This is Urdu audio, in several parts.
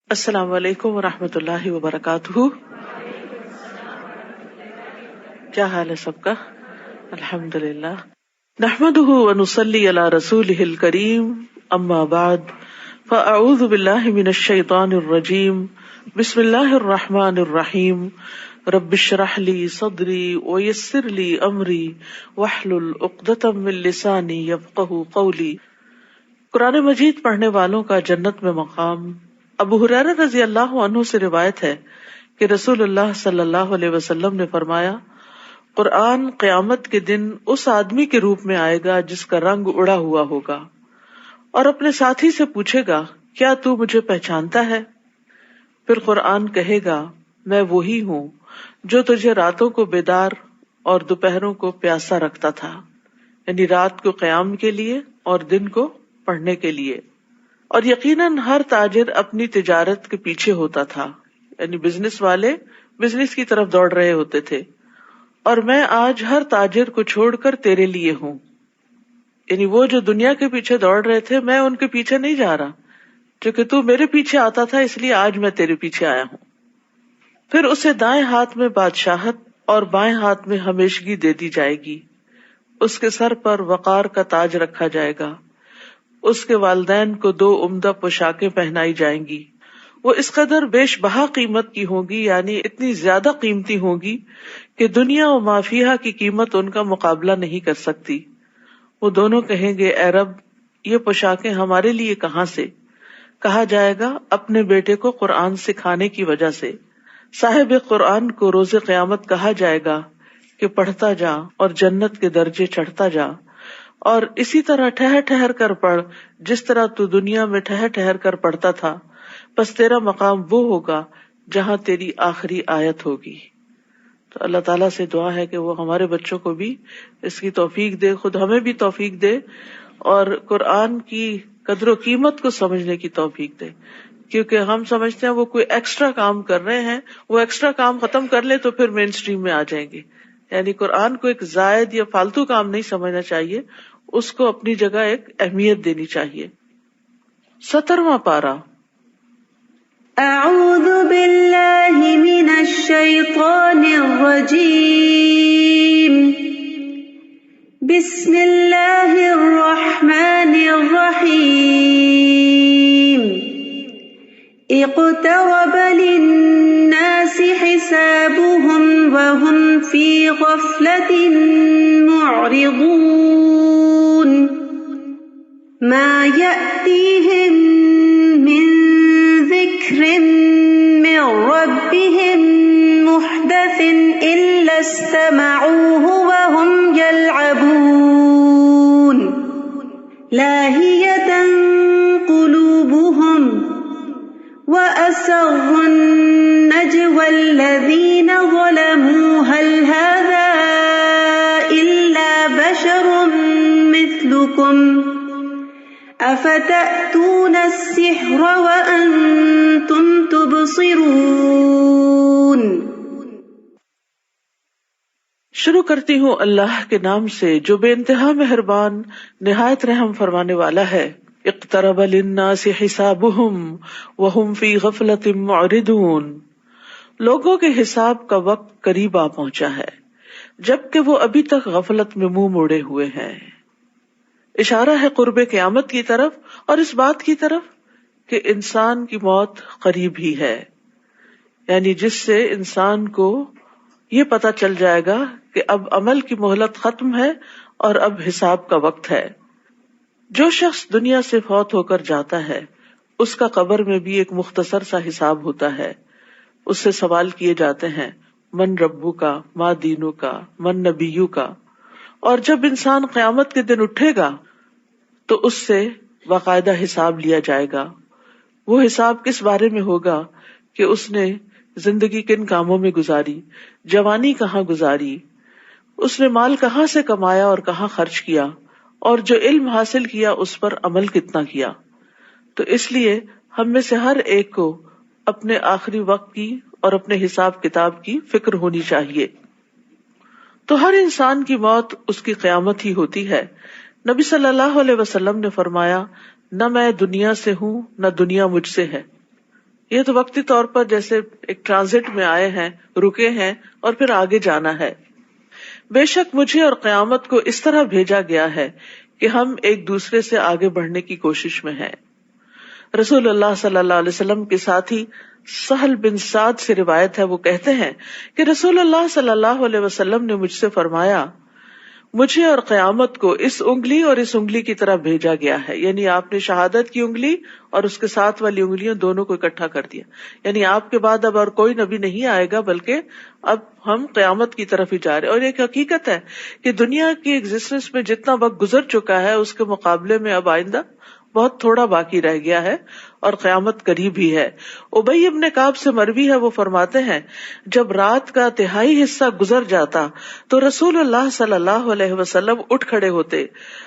السلام علیکم ورحمۃ اللہ وبرکاتہ. کیا حال ہے سب کا؟ الحمد للہ. نحمده ونصلی علی رسولہ الکریم. اما بعد فاعوذ باللہ من الشیطان الرجیم. بسم اللہ الرحمن الرحیم. رب اشرح لی صدری ویسر لی امری واحلل عقدۃ من لسانی یفقہوا قولی. قرآن مجید پڑھنے والوں کا جنت میں مقام. ابو ہریرہ رضی اللہ عنہ سے روایت ہے کہ رسول اللہ صلی اللہ علیہ وسلم نے فرمایا، قرآن قیامت کے دن اس آدمی کے روپ میں آئے گا جس کا رنگ اڑا ہوا ہوگا، اور اپنے ساتھی سے پوچھے گا، کیا تو مجھے پہچانتا ہے؟ پھر قرآن کہے گا، میں وہی ہوں جو تجھے راتوں کو بیدار اور دوپہروں کو پیاسا رکھتا تھا، یعنی رات کو قیام کے لیے اور دن کو پڑھنے کے لیے. اور یقیناً ہر تاجر اپنی تجارت کے پیچھے ہوتا تھا، یعنی بزنس والے بزنس کی طرف دوڑ رہے ہوتے تھے، اور میں آج ہر تاجر کو چھوڑ کر تیرے لیے ہوں. یعنی وہ جو دنیا کے پیچھے دوڑ رہے تھے، میں ان کے پیچھے نہیں جا رہا، کیونکہ تو میرے پیچھے آتا تھا، اس لیے آج میں تیرے پیچھے آیا ہوں. پھر اسے دائیں ہاتھ میں بادشاہت اور بائیں ہاتھ میں ہمیشگی دے دی جائے گی. اس کے سر پر وقار کا تاج رکھا جائے گا. اس کے والدین کو 2 عمدہ پوشاکیں پہنائی جائیں گی. وہ اس قدر بیش بہا قیمت کی ہوگی، یعنی اتنی زیادہ قیمتی ہوگی کہ دنیا و ما فیہا کی قیمت ان کا مقابلہ نہیں کر سکتی. وہ دونوں کہیں گے، اے رب، یہ پوشاکیں ہمارے لیے کہاں سے؟ کہا جائے گا، اپنے بیٹے کو قرآن سکھانے کی وجہ سے. صاحب قرآن کو روز قیامت کہا جائے گا کہ پڑھتا جا اور جنت کے درجے چڑھتا جا، اور اسی طرح ٹھہر ٹھہر کر پڑھ جس طرح تو دنیا میں ٹھہر ٹھہر کر پڑھتا تھا. پس تیرا مقام وہ ہوگا جہاں تیری آخری آیت ہوگی. تو اللہ تعالیٰ سے دعا ہے کہ وہ ہمارے بچوں کو بھی اس کی توفیق دے، خود ہمیں بھی توفیق دے، اور قرآن کی قدر و قیمت کو سمجھنے کی توفیق دے. کیونکہ ہم سمجھتے ہیں وہ کوئی ایکسٹرا کام کر رہے ہیں، وہ ایکسٹرا کام ختم کر لے تو پھر مین سٹریم میں آ جائیں گے. یعنی قرآن کو ایک زائد یا فالتو کام نہیں سمجھنا چاہیے، اس کو اپنی جگہ ایک اہمیت دینی چاہیے. 17واں پارہ. اعوذ باللہ من الشیطان الرجیم. بسم اللہ الرحمن الرحیم. اقترب للناس حسابهم وهم في غفلة معرضون. ما يأتيهم من ذكر من ربهم محدث إلا استمعوه وهم يلعبون. لاهية قلوبهم وأسروا النجوى الذين ظلموا هل هذا إلا بشر مثلكم أفتأتون السحر وأنتم تبصرون. شروع کرتی ہوں اللہ کے نام سے جو بے انتہا مہربان نہایت رحم فرمانے والا ہے. اقترب للناس حسابهم وهم في غفلة معرضون. لوگوں کے حساب کا وقت قریب آ پہنچا ہے جبکہ وہ ابھی تک غفلت میں منہ موڑے ہوئے ہیں. اشارہ ہے قرب قیامت کی طرف اور اس بات کی طرف کہ انسان کی موت قریب ہی ہے، یعنی جس سے انسان کو یہ پتہ چل جائے گا کہ اب عمل کی مہلت ختم ہے اور اب حساب کا وقت ہے. جو شخص دنیا سے فوت ہو کر جاتا ہے اس کا قبر میں بھی ایک مختصر سا حساب ہوتا ہے. اس سے سوال کیے جاتے ہیں، من ربو کا، ما دینو کا، من نبیو کا. اور جب انسان قیامت کے دن اٹھے گا تو اس سے باقاعدہ حساب لیا جائے گا. وہ حساب کس بارے میں ہوگا کہ اس نے زندگی کن کاموں میں گزاری، جوانی کہاں گزاری، اس نے مال کہاں سے کمایا اور کہاں خرچ کیا، اور جو علم حاصل کیا اس پر عمل کتنا کیا. تو اس لیے ہم میں سے ہر ایک کو اپنے آخری وقت کی اور اپنے حساب کتاب کی فکر ہونی چاہیے. تو ہر انسان کی موت اس کی قیامت ہی ہوتی ہے. نبی صلی اللہ علیہ وسلم نے فرمایا، نہ میں دنیا سے ہوں نہ دنیا مجھ سے ہے. یہ تو وقتی طور پر جیسے ایک ٹرانزٹ میں آئے ہیں، رکے ہیں اور پھر آگے جانا ہے. بے شک مجھے اور قیامت کو اس طرح بھیجا گیا ہے کہ ہم ایک دوسرے سے آگے بڑھنے کی کوشش میں ہیں. رسول اللہ صلی اللہ علیہ وسلم کے ساتھی سہل بن سعد سے روایت ہے، وہ کہتے ہیں کہ رسول اللہ صلی اللہ علیہ وسلم نے مجھ سے فرمایا، مجھے اور قیامت کو اس انگلی اور اس انگلی کی طرح بھیجا گیا ہے. یعنی آپ نے شہادت کی انگلی اور اس کے ساتھ والی انگلیاں دونوں کو اکٹھا کر دیا. یعنی آپ کے بعد اب اور کوئی نبی نہیں آئے گا، بلکہ اب ہم قیامت کی طرف ہی جا رہے. اور ایک حقیقت ہے کہ دنیا کی ایگزسٹنس میں جتنا وقت گزر چکا ہے اس کے مقابلے میں اب آئندہ بہت تھوڑا باقی رہ گیا ہے اور قیامت قریب ہی ہے. ابی ابن کعب سے مروی ہے، وہ فرماتے ہیں جب رات کا تہائی حصہ گزر جاتا تو رسول اللہ صلی اللہ علیہ وسلم اٹھ کھڑے ہوتے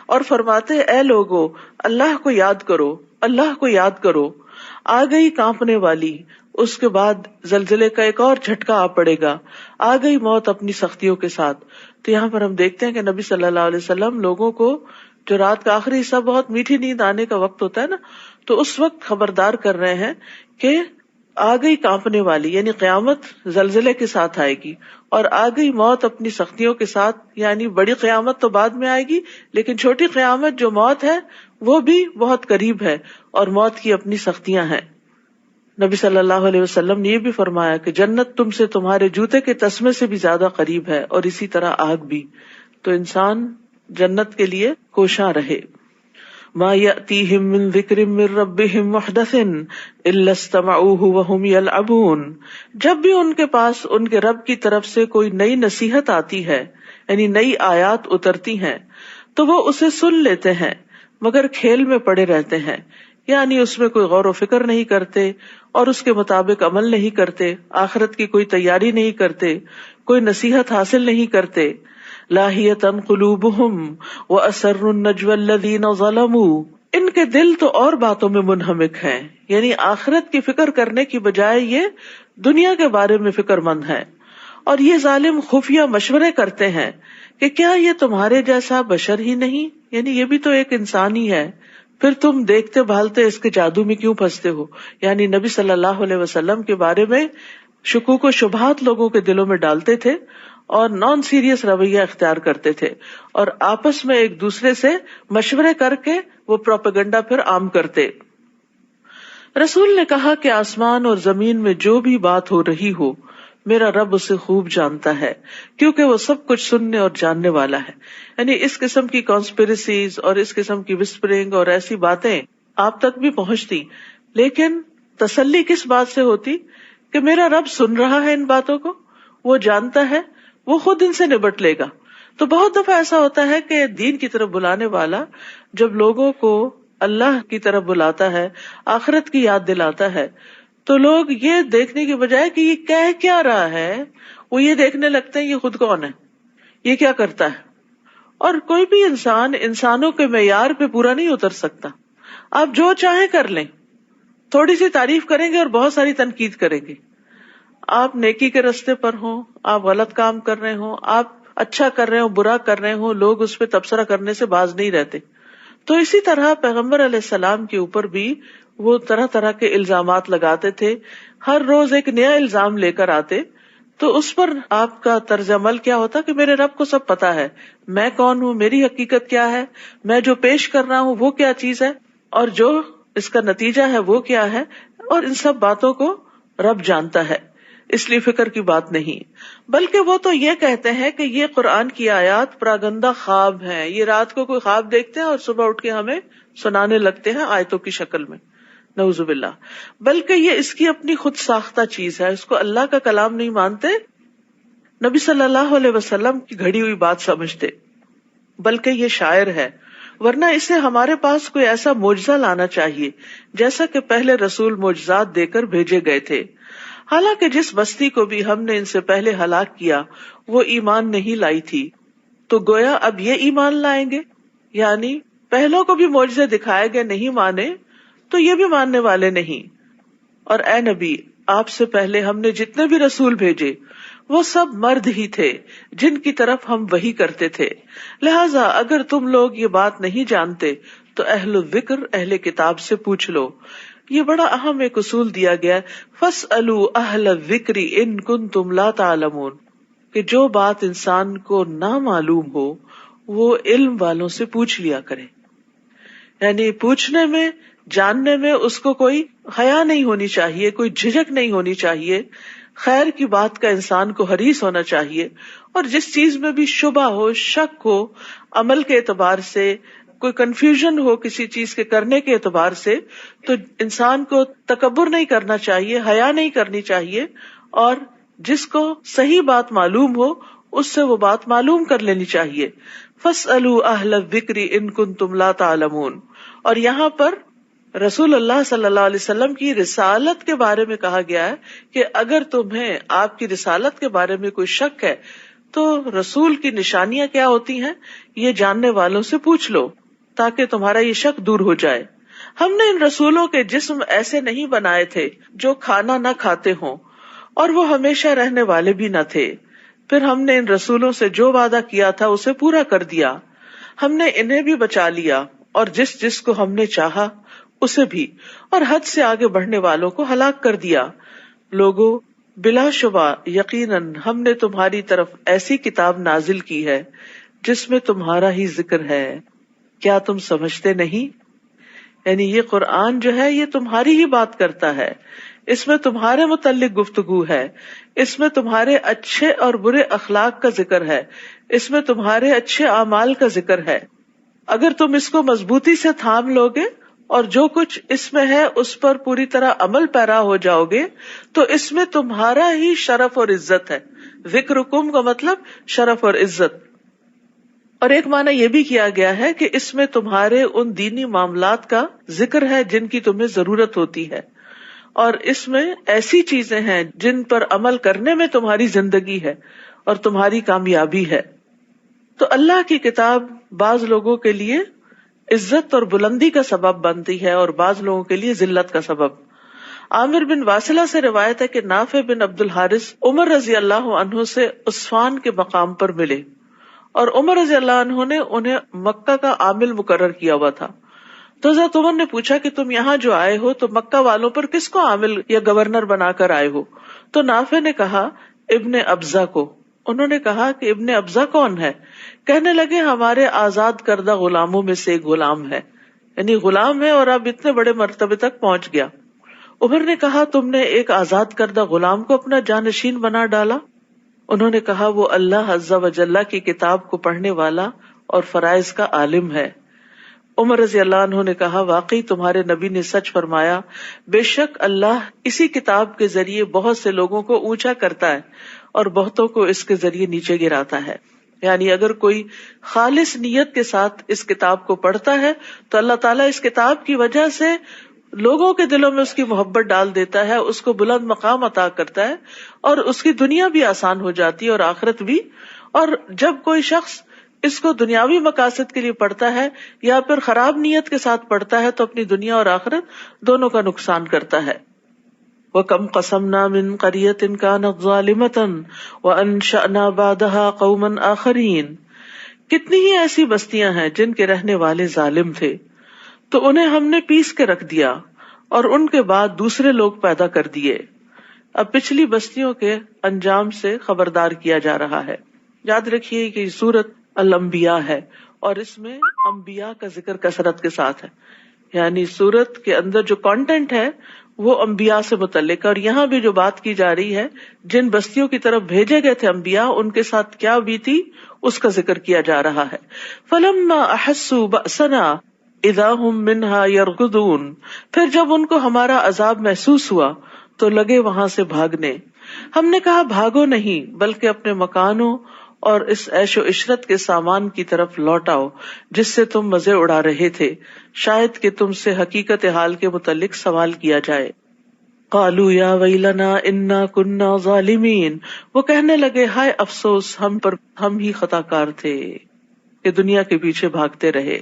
اور فرماتے، اے لوگو، اللہ کو یاد کرو، اللہ کو یاد کرو. آ گئی کانپنے والی، اس کے بعد زلزلے کا ایک اور جھٹکا آ پڑے گا، آ گئی موت اپنی سختیوں کے ساتھ. تو یہاں پر ہم دیکھتے ہیں کہ نبی صلی اللہ علیہ وسلم لوگوں کو، جو رات کا آخری حصہ بہت میٹھی نیند آنے کا وقت ہوتا ہے نا، تو اس وقت خبردار کر رہے ہیں کہ آ گئی کانپنے والی، یعنی قیامت زلزلے کے ساتھ آئے گی، اور آ گئی موت اپنی سختیوں کے ساتھ. یعنی بڑی قیامت تو بعد میں آئے گی، لیکن چھوٹی قیامت جو موت ہے وہ بھی بہت قریب ہے، اور موت کی اپنی سختیاں ہیں. نبی صلی اللہ علیہ وسلم نے یہ بھی فرمایا کہ جنت تم سے تمہارے جوتے کے تسمے سے بھی زیادہ قریب ہے، اور اسی طرح آگ بھی. تو انسان جنت کے لیے کوشاں رہے. ما یأتیہم من ذکر من ربہم محدث الا استمعوہ وہم یلعبون. جب بھی ان کے پاس ان کے رب کی طرف سے کوئی نئی نصیحت آتی ہے، یعنی نئی آیات اترتی ہیں، تو وہ اسے سن لیتے ہیں مگر کھیل میں پڑے رہتے ہیں. یعنی اس میں کوئی غور و فکر نہیں کرتے اور اس کے مطابق عمل نہیں کرتے، آخرت کی کوئی تیاری نہیں کرتے، کوئی نصیحت حاصل نہیں کرتے. لاہیۃ قلوبہم واسروا النجوى الذین ظلموا. ان کے دل تو اور باتوں میں منہمک ہیں، یعنی آخرت کی فکر کرنے کی بجائے یہ دنیا کے بارے میں فکر مند ہیں. اور یہ ظالم خفیہ مشورے کرتے ہیں کہ کیا یہ تمہارے جیسا بشر ہی نہیں، یعنی یہ بھی تو ایک انسان ہی ہے، پھر تم دیکھتے بھالتے اس کے جادو میں کیوں پھنستے ہو. یعنی نبی صلی اللہ علیہ وسلم کے بارے میں شکوک و شبہات لوگوں کے دلوں میں ڈالتے تھے اور نان سیریس رویہ اختیار کرتے تھے، اور آپس میں ایک دوسرے سے مشورے کر کے وہ پروپیگنڈا پھر عام کرتے. رسول نے کہا کہ آسمان اور زمین میں جو بھی بات ہو رہی ہو، میرا رب اسے خوب جانتا ہے، کیونکہ وہ سب کچھ سننے اور جاننے والا ہے. یعنی اس قسم کی کانسپریسیز اور اس قسم کی وسپرنگ اور ایسی باتیں آپ تک بھی پہنچتی، لیکن تسلی کس بات سے ہوتی کہ میرا رب سن رہا ہے ان باتوں کو، وہ جانتا ہے، وہ خود ان سے نبٹ لے گا. تو بہت دفعہ ایسا ہوتا ہے کہ دین کی طرف بلانے والا جب لوگوں کو اللہ کی طرف بلاتا ہے، آخرت کی یاد دلاتا ہے، تو لوگ یہ دیکھنے کے بجائے کہ یہ کہہ کیا رہا ہے، وہ یہ دیکھنے لگتے ہیں یہ خود کون ہے، یہ کیا کرتا ہے. اور کوئی بھی انسان انسانوں کے معیار پہ پورا نہیں اتر سکتا. آپ جو چاہیں کر لیں، تھوڑی سی تعریف کریں گے اور بہت ساری تنقید کریں گے. آپ نیکی کے راستے پر ہوں، آپ غلط کام کر رہے ہوں، آپ اچھا کر رہے ہوں، برا کر رہے ہوں، لوگ اس پہ تبصرہ کرنے سے باز نہیں رہتے. تو اسی طرح پیغمبر علیہ السلام کے اوپر بھی وہ طرح طرح کے الزامات لگاتے تھے، ہر روز ایک نیا الزام لے کر آتے. تو اس پر آپ کا طرز عمل کیا ہوتا کہ میرے رب کو سب پتا ہے، میں کون ہوں، میری حقیقت کیا ہے، میں جو پیش کر رہا ہوں وہ کیا چیز ہے، اور جو اس کا نتیجہ ہے وہ کیا ہے، اور ان سب باتوں کو رب جانتا ہے. اس لیے فکر کی بات نہیں، بلکہ وہ تو یہ کہتے ہیں کہ یہ قرآن کی آیات پراگندہ خواب ہیں، یہ رات کو کوئی خواب دیکھتے ہیں اور صبح اٹھ کے ہمیں سنانے لگتے ہیں آیتوں کی شکل میں، نعوذ باللہ. بلکہ یہ اس کی اپنی خود ساختہ چیز ہے، اس کو اللہ کا کلام نہیں مانتے، نبی صلی اللہ علیہ وسلم کی گھڑی ہوئی بات سمجھتے، بلکہ یہ شاعر ہے. ورنہ اسے ہمارے پاس کوئی ایسا معجزہ لانا چاہیے جیسا کہ پہلے رسول معجزات دے کر بھیجے گئے تھے. حالانکہ جس بستی کو بھی ہم نے ان سے پہلے ہلاک کیا وہ ایمان نہیں لائی تھی، تو گویا اب یہ ایمان لائیں گے. یعنی پہلوں کو بھی معجزے دکھائے گئے، نہیں مانے تو یہ بھی ماننے والے نہیں. اور اے نبی، آپ سے پہلے ہم نے جتنے بھی رسول بھیجے وہ سب مرد ہی تھے جن کی طرف ہم وحی کرتے تھے. لہٰذا اگر تم لوگ یہ بات نہیں جانتے تو اہل الذکر، اہل کتاب سے پوچھ لو. یہ بڑا اہم ایک اصول دیا گیا، فَاسْأَلُوا أَهْلَ الذِّكْرِ إِن كُنتُمْ لَا تَعْلَمُونَ، کہ جو بات انسان کو نہ معلوم ہو وہ علم والوں سے پوچھ لیا کرے. یعنی پوچھنے میں، جاننے میں اس کو کوئی حیا نہیں ہونی چاہیے، کوئی جھجک نہیں ہونی چاہیے. خیر کی بات کا انسان کو حریص ہونا چاہیے، اور جس چیز میں بھی شبہ ہو، شک ہو، عمل کے اعتبار سے کوئی کنفیوژن ہو کسی چیز کے کرنے کے اعتبار سے، تو انسان کو تکبر نہیں کرنا چاہیے، حیا نہیں کرنی چاہیے، اور جس کو صحیح بات معلوم ہو اس سے وہ بات معلوم کر لینی چاہیے. فَاسْأَلُوا أَهْلَ الذِّكْرِ إِن كُنتُمْ لَا تَعْلَمُونَ. اور یہاں پر رسول اللہ صلی اللہ علیہ وسلم کی رسالت کے بارے میں کہا گیا ہے کہ اگر تمہیں آپ کی رسالت کے بارے میں کوئی شک ہے تو رسول کی نشانیاں کیا ہوتی ہیں یہ جاننے والوں سے پوچھ لو تاکہ تمہارا یہ شک دور ہو جائے. ہم نے ان رسولوں کے جسم ایسے نہیں بنائے تھے جو کھانا نہ کھاتے ہوں، اور وہ ہمیشہ رہنے والے بھی نہ تھے. پھر ہم نے ان رسولوں سے جو وعدہ کیا تھا اسے پورا کر دیا. ہم نے انہیں بھی بچا لیا اور جس جس کو ہم نے چاہا اسے بھی، اور حد سے آگے بڑھنے والوں کو ہلاک کر دیا. لوگوں، بلا شبہ یقیناً ہم نے تمہاری طرف ایسی کتاب نازل کی ہے جس میں تمہارا ہی ذکر ہے، کیا تم سمجھتے نہیں؟ یعنی یہ قرآن جو ہے یہ تمہاری ہی بات کرتا ہے، اس میں تمہارے متعلق گفتگو ہے، اس میں تمہارے اچھے اور برے اخلاق کا ذکر ہے، اس میں تمہارے اچھے اعمال کا ذکر ہے. اگر تم اس کو مضبوطی سے تھام لوگے اور جو کچھ اس میں ہے اس پر پوری طرح عمل پیرا ہو جاؤ گے تو اس میں تمہارا ہی شرف اور عزت ہے. ذکرکم کا مطلب شرف اور عزت. اور ایک معنی یہ بھی کیا گیا ہے کہ اس میں تمہارے ان دینی معاملات کا ذکر ہے جن کی تمہیں ضرورت ہوتی ہے، اور اس میں ایسی چیزیں ہیں جن پر عمل کرنے میں تمہاری زندگی ہے اور تمہاری کامیابی ہے. تو اللہ کی کتاب بعض لوگوں کے لیے عزت اور بلندی کا سبب بنتی ہے اور بعض لوگوں کے لیے ذلت کا سبب. عامر بن واصلہ سے روایت ہے کہ نافع بن عبد الحارث عمر رضی اللہ عنہ سے عثمان کے مقام پر ملے، اور عمر رضی اللہ عنہ نے انہیں مکہ کا عامل مقرر کیا ہوا تھا. تو حضرت عمر نے پوچھا کہ تم یہاں جو آئے ہو تو مکہ والوں پر کس کو عامل یا گورنر بنا کر آئے ہو؟ تو نافع نے کہا ابن ابزہ کو. انہوں نے کہا کہ ابن ابزہ کون ہے؟ کہنے لگے ہمارے آزاد کردہ غلاموں میں سے ایک غلام ہے، یعنی غلام ہے اور اب اتنے بڑے مرتبے تک پہنچ گیا. عمر نے کہا تم نے ایک آزاد کردہ غلام کو اپنا جانشین بنا ڈالا؟ انہوں نے کہا وہ اللہ عز و جل کی کتاب کو پڑھنے والا اور فرائض کا عالم ہے. عمر رضی اللہ عنہ نے کہا واقعی تمہارے نبی نے سچ فرمایا، بے شک اللہ اسی کتاب کے ذریعے بہت سے لوگوں کو اونچا کرتا ہے اور بہتوں کو اس کے ذریعے نیچے گراتا ہے. یعنی اگر کوئی خالص نیت کے ساتھ اس کتاب کو پڑھتا ہے تو اللہ تعالیٰ اس کتاب کی وجہ سے لوگوں کے دلوں میں اس کی محبت ڈال دیتا ہے، اس کو بلند مقام عطا کرتا ہے، اور اس کی دنیا بھی آسان ہو جاتی ہے اور آخرت بھی. اور جب کوئی شخص اس کو دنیاوی مقاصد کے لیے پڑھتا ہے یا پھر خراب نیت کے ساتھ پڑھتا ہے تو اپنی دنیا اور آخرت دونوں کا نقصان کرتا ہے. وَكَمْ قَصَمْنَا مِنْ قَرْيَةٍ كَانَتْ ظَالِمَةً وَأَنشَأْنَا بَعْدَهَا قَوْمًا آخَرِينَ. کتنی ہی ایسی بستیاں ہیں جن کے رہنے والے ظالم تھے تو انہیں ہم نے پیس کے رکھ دیا اور ان کے بعد دوسرے لوگ پیدا کر دیے. اب پچھلی بستیوں کے انجام سے خبردار کیا جا رہا ہے. یاد رکھیے کہ یہ سورت الانبیاء ہے اور اس میں انبیاء کا ذکر کثرت کے ساتھ ہے، یعنی سورت کے اندر جو کانٹینٹ ہے وہ انبیاء سے متعلق ہے. اور یہاں بھی جو بات کی جا رہی ہے جن بستیوں کی طرف بھیجے گئے تھے انبیاء، ان کے ساتھ کیا بیتی اس کا ذکر کیا جا رہا ہے. فَلَمَّا أَحَسُّوا بَأْسَنَا اذا ہم منہا یرکضون. پھر جب ان کو ہمارا عذاب محسوس ہوا تو لگے وہاں سے بھاگنے. ہم نے کہا بھاگو نہیں بلکہ اپنے مکانوں اور اس عیش و عشرت کے سامان کی طرف لوٹ آؤ جس سے تم مزے اڑا رہے تھے، شاید کہ تم سے حقیقت حال کے متعلق سوال کیا جائے. قالوا یا ویلنا انا کنا ظالمین. وہ کہنے لگے ہائے افسوس ہم ہی خطا کار تھے کہ دنیا کے پیچھے بھاگتے رہے.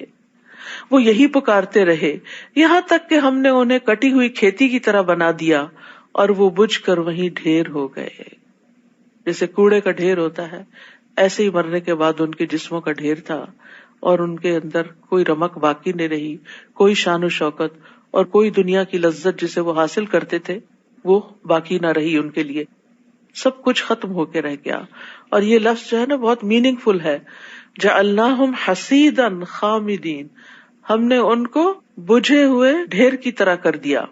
وہ یہی پکارتے رہے یہاں تک کہ ہم نے انہیں کٹی ہوئی کھیتی کی طرح بنا دیا اور وہ بجھ کر وہیں ڈھیر ہو گئے. جیسے کوڑے کا ڈھیر ہوتا ہے ایسے ہی مرنے کے بعد ان کے جسموں کا ڈھیر تھا اور ان کے اندر کوئی رمق باقی نہیں رہی، کوئی شان و شوکت اور کوئی دنیا کی لذت جسے وہ حاصل کرتے تھے وہ باقی نہ رہی ان کے لیے، سب کچھ ختم ہو کے رہ گیا. اور یہ لفظ جو ہے نا بہت میننگ فل ہے، جعلناہم حصیدا خامدین، ہم نے ان کو بجھے ہوئے ڈھیر کی طرح کر دیا.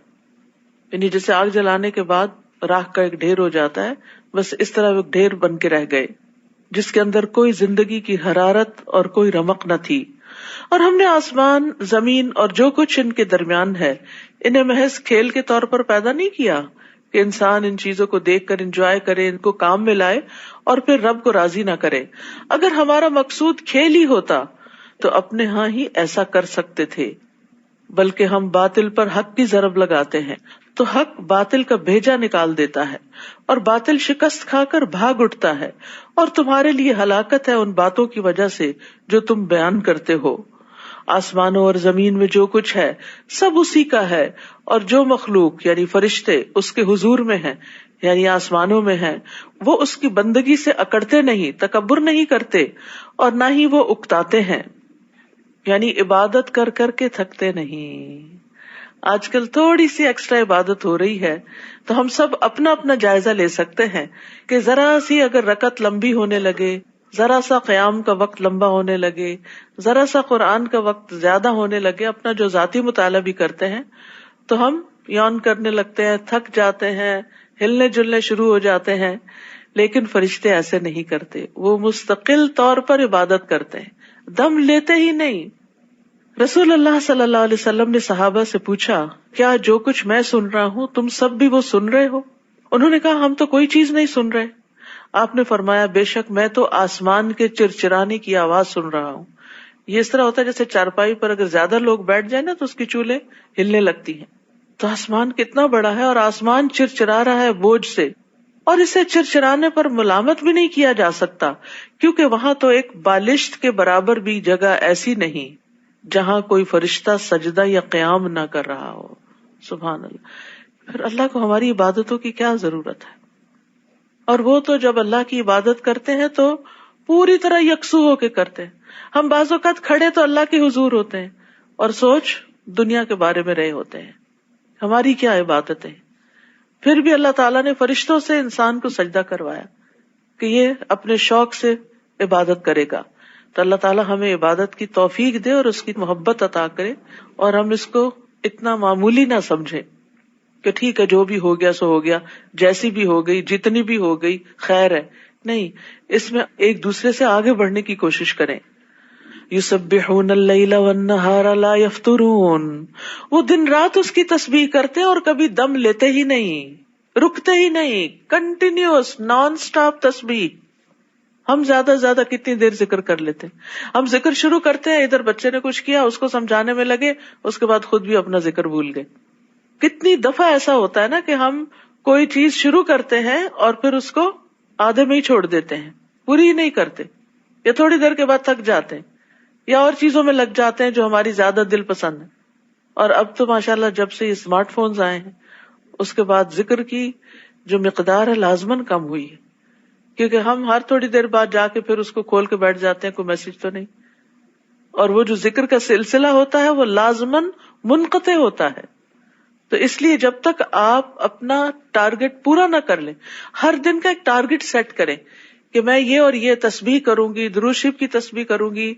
یعنی جیسے آگ جلانے کے بعد راکھ کا ایک ڈھیر ہو جاتا ہے، بس اس طرح وہ ڈھیر بن کے رہ گئے جس کے اندر کوئی زندگی کی حرارت اور کوئی رمق نہ تھی. اور ہم نے آسمان، زمین اور جو کچھ ان کے درمیان ہے انہیں محض کھیل کے طور پر پیدا نہیں کیا کہ انسان ان چیزوں کو دیکھ کر انجوائے کرے، ان کو کام میں لائے اور پھر رب کو راضی نہ کرے. اگر ہمارا مقصود کھیل ہی ہوتا تو اپنے ہاں ہی ایسا کر سکتے تھے، بلکہ ہم باطل پر حق کی ضرب لگاتے ہیں تو حق باطل کا بھیجا نکال دیتا ہے اور باطل شکست کھا کر بھاگ اٹھتا ہے، اور تمہارے لیے ہلاکت ہے ان باتوں کی وجہ سے جو تم بیان کرتے ہو. آسمانوں اور زمین میں جو کچھ ہے سب اسی کا ہے، اور جو مخلوق یعنی فرشتے اس کے حضور میں ہیں یعنی آسمانوں میں ہیں وہ اس کی بندگی سے اکڑتے نہیں، تکبر نہیں کرتے، اور نہ ہی وہ اکتاتے ہیں، یعنی عبادت کر کر کے تھکتے نہیں. آج کل تھوڑی سی ایکسٹرا عبادت ہو رہی ہے تو ہم سب اپنا اپنا جائزہ لے سکتے ہیں کہ ذرا سی اگر رکعت لمبی ہونے لگے، ذرا سا قیام کا وقت لمبا ہونے لگے، ذرا سا قرآن کا وقت زیادہ ہونے لگے، اپنا جو ذاتی مطالعہ بھی کرتے ہیں تو ہم یون کرنے لگتے ہیں، تھک جاتے ہیں، ہلنے جلنے شروع ہو جاتے ہیں. لیکن فرشتے ایسے نہیں کرتے، وہ مستقل طور پر عبادت کرتے ہیں، دم لیتے ہی نہیں. رسول اللہ صلی اللہ علیہ وسلم نے صحابہ سے پوچھا، کیا جو کچھ میں سن رہا ہوں تم سب بھی وہ سن رہے ہو؟ انہوں نے کہا ہم تو کوئی چیز نہیں سن رہے. آپ نے فرمایا بے شک میں تو آسمان کے چرچرانے کی آواز سن رہا ہوں. یہ اس طرح ہوتا ہے جیسے چارپائی پر اگر زیادہ لوگ بیٹھ جائیں نا تو اس کی چولہے ہلنے لگتی ہیں. تو آسمان کتنا بڑا ہے اور آسمان چرچرا رہا ہے بوجھ سے، اور اسے چرچرانے پر ملامت بھی نہیں کیا جا سکتا کیونکہ وہاں تو ایک بالشت کے برابر بھی جگہ ایسی نہیں جہاں کوئی فرشتہ سجدہ یا قیام نہ کر رہا ہو. سبحان اللہ. پھر اللہ کو ہماری عبادتوں کی کیا ضرورت ہے؟ اور وہ تو جب اللہ کی عبادت کرتے ہیں تو پوری طرح یکسو ہو کے کرتے ہیں. ہم بعض اوقات کھڑے تو اللہ کے حضور ہوتے ہیں اور سوچ دنیا کے بارے میں رہے ہوتے ہیں. ہماری کیا عبادت ہے؟ پھر بھی اللہ تعالیٰ نے فرشتوں سے انسان کو سجدہ کروایا کہ یہ اپنے شوق سے عبادت کرے گا. تو اللہ تعالیٰ ہمیں عبادت کی توفیق دے اور اس کی محبت عطا کرے، اور ہم اس کو اتنا معمولی نہ سمجھیں کہ ٹھیک ہے جو بھی ہو گیا سو ہو گیا، جیسی بھی ہو گئی، جتنی بھی ہو گئی خیر ہے. نہیں، اس میں ایک دوسرے سے آگے بڑھنے کی کوشش کریں. یسبحون اللیل والنہار لا یفترون، وہ دن رات اس کی تسبیح کرتے ہیں اور کبھی دم لیتے ہی نہیں، رکتے ہی نہیں، کنٹینیوس نان سٹاپ تسبیح. ہم زیادہ سے زیادہ کتنی دیر ذکر کر لیتے ہیں؟ ہم ذکر شروع کرتے ہیں، ادھر بچے نے کچھ کیا اس کو سمجھانے میں لگے، اس کے بعد خود بھی اپنا ذکر بھول گئے. کتنی دفعہ ایسا ہوتا ہے نا کہ ہم کوئی چیز شروع کرتے ہیں اور پھر اس کو آدھے میں ہی چھوڑ دیتے ہیں، پوری ہی نہیں کرتے، یا تھوڑی دیر کے بعد تھک جاتے ہیں یا اور چیزوں میں لگ جاتے ہیں جو ہماری زیادہ دل پسند ہے. اور اب تو ماشاءاللہ جب سے اسمارٹ فونز آئے ہیں اس کے بعد ذکر کی جو مقدار ہے لازماً کم ہوئی ہے، کیونکہ ہم ہر تھوڑی دیر بعد جا کے پھر اس کو کھول کے بیٹھ جاتے ہیں، کوئی میسج تو نہیں. اور وہ جو ذکر کا سلسلہ ہوتا ہے وہ لازماً منقطع ہوتا ہے. تو اس لیے جب تک آپ اپنا ٹارگٹ پورا نہ کر لیں، ہر دن کا ایک ٹارگٹ سیٹ کریں کہ میں یہ اور یہ تسبیح کروں گی، درود شریف کی تسبیح کروں گی،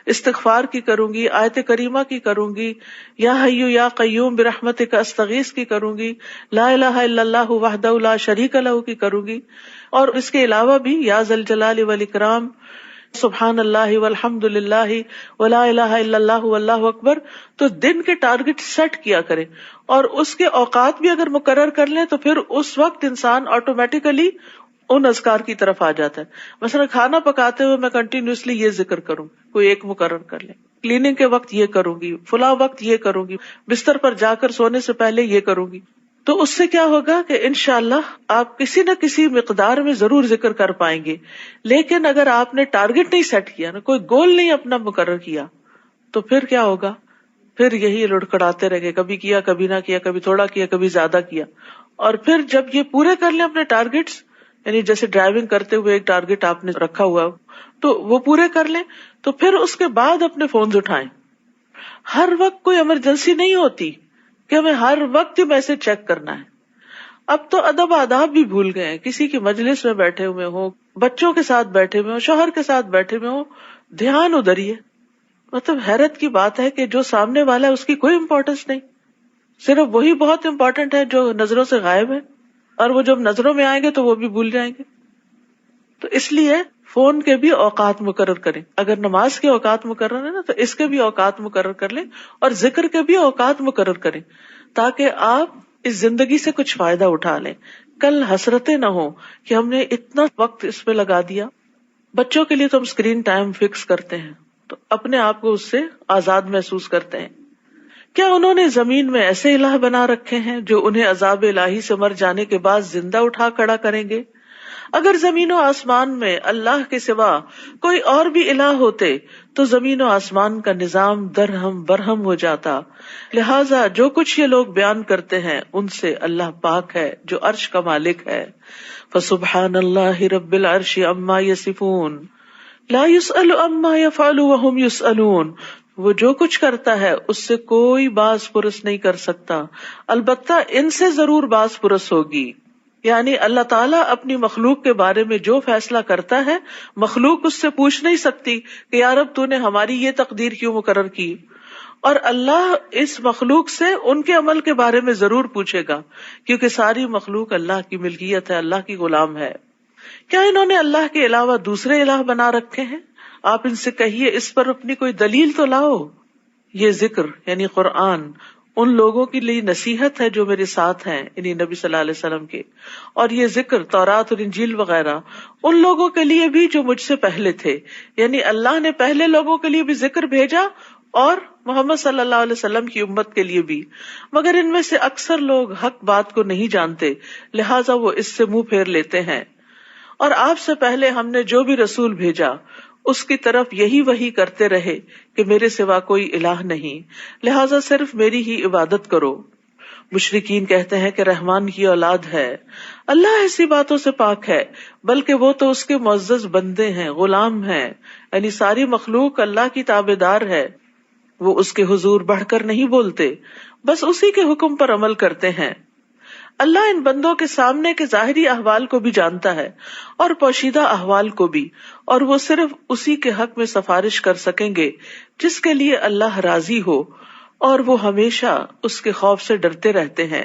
استغفار کی کروں گی، آیت کریمہ کی کروں گی، یا حی یا قیوم برحمتک استغیث کی کروں گی، لا الہ الا اللہ وحدہ لا شریک لہ کی کروں گی. اور اس کے علاوہ بھی یا ذا الجلال والاکرام، سبحان اللہ والحمد للہ ولا الہ الا اللہ واللہ اکبر. تو دن کے ٹارگٹ سیٹ کیا کریں اور اس کے اوقات بھی اگر مقرر کر لیں تو پھر اس وقت انسان آٹومیٹیکلی ان اذکار کی طرف آ جاتا ہے. مثلا کھانا پکاتے ہوئے میں کنٹینیوسلی یہ ذکر کروں، کوئی ایک مقرر کر لیں، کلیننگ کے وقت یہ کروں گی، فلاں وقت یہ کروں گی، بستر پر جا کر سونے سے پہلے یہ کروں گی. تو اس سے کیا ہوگا کہ انشاءاللہ آپ کسی نہ کسی مقدار میں ضرور ذکر کر پائیں گے. لیکن اگر آپ نے ٹارگٹ نہیں سیٹ کیا نا، کوئی گول نہیں اپنا مقرر کیا، تو پھر کیا ہوگا؟ پھر یہی لڑکڑاتے رہ گئے، کبھی کیا کبھی نہ کیا، کبھی تھوڑا کیا کبھی زیادہ کیا. اور پھر جب یہ پورے کر لیں اپنے ٹارگٹس، یعنی جیسے ڈرائیونگ کرتے ہوئے ایک ٹارگٹ آپ نے رکھا ہوا تو وہ پورے کر لیں، تو پھر اس کے بعد اپنے فونز اٹھائیں. ہر وقت کوئی ایمرجنسی نہیں ہوتی کہ ہمیں ہر وقت میسج چیک کرنا ہے. اب تو ادب آداب بھی بھول گئے ہیں. کسی کی مجلس میں بیٹھے ہوئے ہوں, بچوں کے ساتھ بیٹھے ہوئے ہوں, شوہر کے ساتھ بیٹھے ہوئے ہوں, دھیان ادھر ہی ہے. مطلب حیرت کی بات ہے کہ جو سامنے والا ہے اس کی کوئی امپورٹنس نہیں, صرف وہی بہت امپورٹنٹ ہے جو نظروں سے غائب ہے, اور وہ جب نظروں میں آئیں گے تو وہ بھی بھول جائیں گے. تو اس لیے فون کے بھی اوقات مقرر کریں. اگر نماز کے اوقات مقرر ہے نا تو اس کے بھی اوقات مقرر کر لیں, اور ذکر کے بھی اوقات مقرر کریں, تاکہ آپ اس زندگی سے کچھ فائدہ اٹھا لیں. کل حسرتیں نہ ہو کہ ہم نے اتنا وقت اس پہ لگا دیا. بچوں کے لیے تو ہم اسکرین ٹائم فکس کرتے ہیں تو اپنے آپ کو اس سے آزاد محسوس کرتے ہیں. کیا انہوں نے زمین میں ایسے الہ بنا رکھے ہیں جو انہیں عذاب الہی سے مر جانے کے بعد زندہ اٹھا کھڑا کریں گے؟ اگر زمین و آسمان میں اللہ کے سوا کوئی اور بھی الہ ہوتے تو زمین و آسمان کا نظام درہم برہم ہو جاتا. لہٰذا جو کچھ یہ لوگ بیان کرتے ہیں ان سے اللہ پاک ہے جو عرش کا مالک ہے. فسبحان اللہ رب العرش عما یصفون لا يسأل عما يفعل وهم يسألون. وہ جو کچھ کرتا ہے اس سے کوئی باز پرس نہیں کر سکتا, البتہ ان سے ضرور باز پرس ہوگی. یعنی اللہ تعالیٰ اپنی مخلوق کے بارے میں جو فیصلہ کرتا ہے مخلوق اس سے پوچھ نہیں سکتی کہ یا رب تو نے ہماری یہ تقدیر کیوں مقرر کی, اور اللہ اس مخلوق سے ان کے عمل کے بارے میں ضرور پوچھے گا, کیونکہ ساری مخلوق اللہ کی ملکیت ہے, اللہ کی غلام ہے. کیا انہوں نے اللہ کے علاوہ دوسرے الہ بنا رکھے ہیں؟ آپ ان سے کہیے اس پر اپنی کوئی دلیل تو لاؤ. یہ ذکر یعنی قرآن ان لوگوں کے لیے نصیحت ہے جو میرے ساتھ ہیں, یعنی نبی صلی اللہ علیہ وسلم کے, اور یہ ذکر تورات اور انجیل وغیرہ ان لوگوں کے لیے بھی جو مجھ سے پہلے تھے. یعنی اللہ نے پہلے لوگوں کے لیے بھی ذکر بھیجا اور محمد صلی اللہ علیہ وسلم کی امت کے لیے بھی, مگر ان میں سے اکثر لوگ حق بات کو نہیں جانتے, لہٰذا وہ اس سے منہ پھیر لیتے ہیں. اور آپ سے پہلے ہم نے جو بھی رسول بھیجا اس کی طرف یہی وحی کرتے رہے کہ میرے سوا کوئی الہ نہیں, لہٰذا صرف میری ہی عبادت کرو. مشرکین کہتے ہیں کہ رحمان کی اولاد ہے. اللہ ایسی باتوں سے پاک ہے, بلکہ وہ تو اس کے معزز بندے ہیں, غلام ہیں. یعنی ساری مخلوق اللہ کی تابعدار ہے, وہ اس کے حضور بڑھ کر نہیں بولتے, بس اسی کے حکم پر عمل کرتے ہیں. اللہ ان بندوں کے سامنے کے ظاہری احوال کو بھی جانتا ہے اور پوشیدہ احوال کو بھی, اور وہ صرف اسی کے حق میں سفارش کر سکیں گے جس کے لیے اللہ راضی ہو, اور وہ ہمیشہ اس کے خوف سے ڈرتے رہتے ہیں.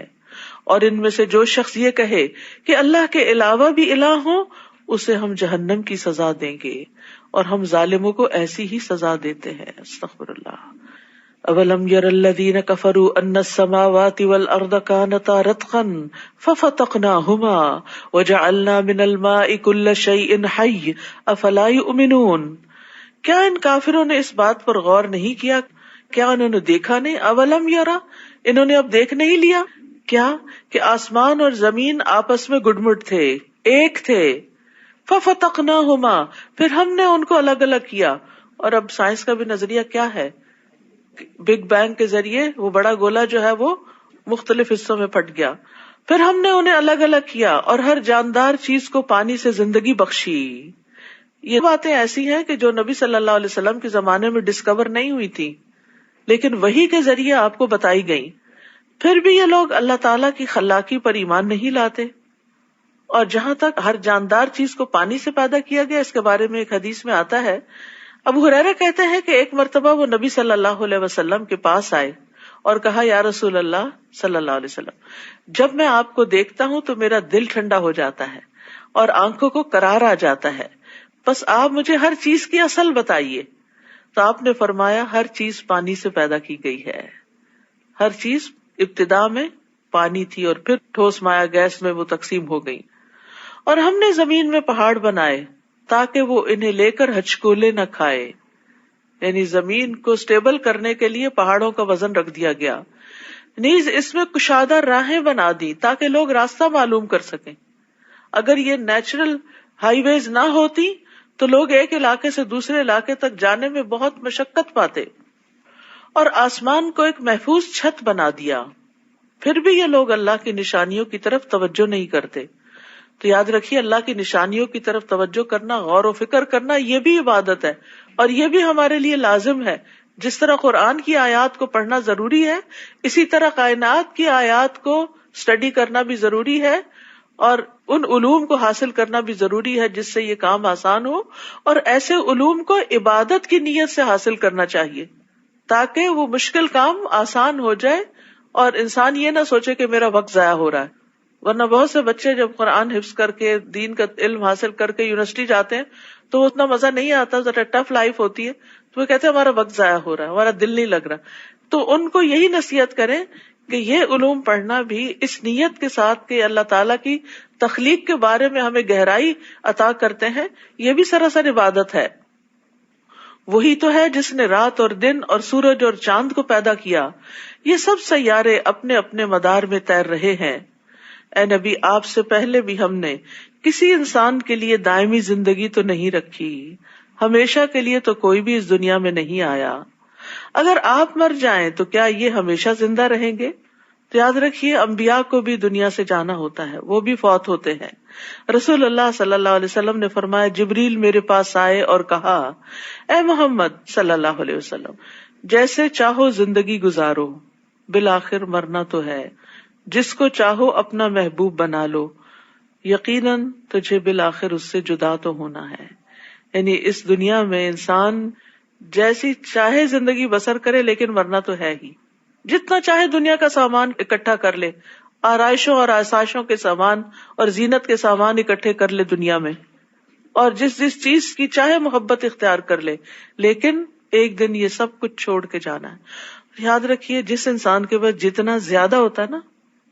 اور ان میں سے جو شخص یہ کہے کہ اللہ کے علاوہ بھی الہ ہوں اسے ہم جہنم کی سزا دیں گے, اور ہم ظالموں کو ایسی ہی سزا دیتے ہیں. استغفر اللہ. اولم یر الذین کفروا ان السماوات والارض کانتا رتقا ففتقناہما وجعلنا من الماء کل شیء حی افلا یؤمنون. کیا ان کافروں نے اس بات پر غور نہیں کیا؟ کیا انہوں نے دیکھا نہیں؟ اولم یرا, انہوں نے اب دیکھ نہیں لیا کیا کہ آسمان اور زمین آپس میں گڈمٹ تھے, ایک تھے. ففتقناہما, پھر ہم نے ان کو الگ الگ کیا. اور اب سائنس کا بھی نظریہ کیا ہے, بگ بینگ کے ذریعے وہ بڑا گولا جو ہے وہ مختلف حصوں میں پھٹ گیا. پھر ہم نے انہیں الگ الگ کیا اور ہر جاندار چیز کو پانی سے زندگی بخشی. یہ باتیں ایسی ہیں کہ جو نبی صلی اللہ علیہ وسلم کے زمانے میں ڈسکور نہیں ہوئی تھی, لیکن وحی کے ذریعے آپ کو بتائی گئی. پھر بھی یہ لوگ اللہ تعالیٰ کی خلاقی پر ایمان نہیں لاتے. اور جہاں تک ہر جاندار چیز کو پانی سے پیدا کیا گیا, اس کے بارے میں ایک حدیث میں آتا ہے, ابو ہریرہ کہتے ہیں کہ ایک مرتبہ وہ نبی صلی اللہ علیہ وسلم کے پاس آئے اور کہا, یا رسول اللہ صلی اللہ علیہ وسلم, جب میں آپ کو دیکھتا ہوں تو میرا دل ٹھنڈا ہو جاتا ہے اور آنکھوں کو قرار آ جاتا ہے, بس آپ مجھے ہر چیز کی اصل بتائیے. تو آپ نے فرمایا, ہر چیز پانی سے پیدا کی گئی ہے. ہر چیز ابتدا میں پانی تھی اور پھر ٹھوس مائع گیس میں وہ تقسیم ہو گئی. اور ہم نے زمین میں پہاڑ بنائے تاکہ وہ انہیں لے کر ہچکولے نہ کھائے. یعنی زمین کو سٹیبل کرنے کے لیے پہاڑوں کا وزن رکھ دیا گیا. نیز اس میں کشادہ راہیں بنا دی تاکہ لوگ راستہ معلوم کر سکیں. اگر یہ نیچرل ہائی ویز نہ ہوتی تو لوگ ایک علاقے سے دوسرے علاقے تک جانے میں بہت مشقت پاتے. اور آسمان کو ایک محفوظ چھت بنا دیا. پھر بھی یہ لوگ اللہ کی نشانیوں کی طرف توجہ نہیں کرتے. تو یاد رکھیے, اللہ کی نشانیوں کی طرف توجہ کرنا, غور و فکر کرنا, یہ بھی عبادت ہے, اور یہ بھی ہمارے لیے لازم ہے. جس طرح قرآن کی آیات کو پڑھنا ضروری ہے، اسی طرح کائنات کی آیات کو اسٹڈی کرنا بھی ضروری ہے، اور ان علوم کو حاصل کرنا بھی ضروری ہے جس سے یہ کام آسان ہو، اور ایسے علوم کو عبادت کی نیت سے حاصل کرنا چاہیے تاکہ وہ مشکل کام آسان ہو جائے اور انسان یہ نہ سوچے کہ میرا وقت ضائع ہو رہا ہے. ورنہ بہت سے بچے جب قرآن حفظ کر کے دین کا علم حاصل کر کے یونیورسٹی جاتے ہیں تو اتنا مزہ نہیں آتا، ذرا ٹف لائف ہوتی ہے تو وہ کہتے ہیں ہمارا وقت ضائع ہو رہا ہے، ہمارا دل نہیں لگ رہا. تو ان کو یہی نصیحت کریں کہ یہ علوم پڑھنا بھی اس نیت کے ساتھ کہ اللہ تعالیٰ کی تخلیق کے بارے میں ہمیں گہرائی عطا کرتے ہیں، یہ بھی سراسر عبادت ہے. وہی تو ہے جس نے رات اور دن اور سورج اور چاند کو پیدا کیا، یہ سب سیارے اپنے اپنے مدار میں تیر رہے ہیں. اے نبی، آپ سے پہلے بھی ہم نے کسی انسان کے لیے دائمی زندگی تو نہیں رکھی، ہمیشہ کے لیے تو کوئی بھی اس دنیا میں نہیں آیا. اگر آپ مر جائیں تو کیا یہ ہمیشہ زندہ رہیں گے؟ تو یاد رکھیے انبیاء کو بھی دنیا سے جانا ہوتا ہے، وہ بھی فوت ہوتے ہیں. رسول اللہ صلی اللہ علیہ وسلم نے فرمایا، جبریل میرے پاس آئے اور کہا، اے محمد صلی اللہ علیہ وسلم، جیسے چاہو زندگی گزارو، بالآخر مرنا تو ہے. جس کو چاہو اپنا محبوب بنا لو، یقیناً تجھے بالآخر اس سے جدا تو ہونا ہے. یعنی اس دنیا میں انسان جیسی چاہے زندگی بسر کرے لیکن مرنا تو ہے ہی. جتنا چاہے دنیا کا سامان اکٹھا کر لے، آرائشوں اور آسائشوں کے سامان اور زینت کے سامان اکٹھے کر لے دنیا میں، اور جس چیز کی چاہے محبت اختیار کر لے، لیکن ایک دن یہ سب کچھ چھوڑ کے جانا ہے. یاد رکھیے جس انسان کے پاس جتنا زیادہ ہوتا ہے نا،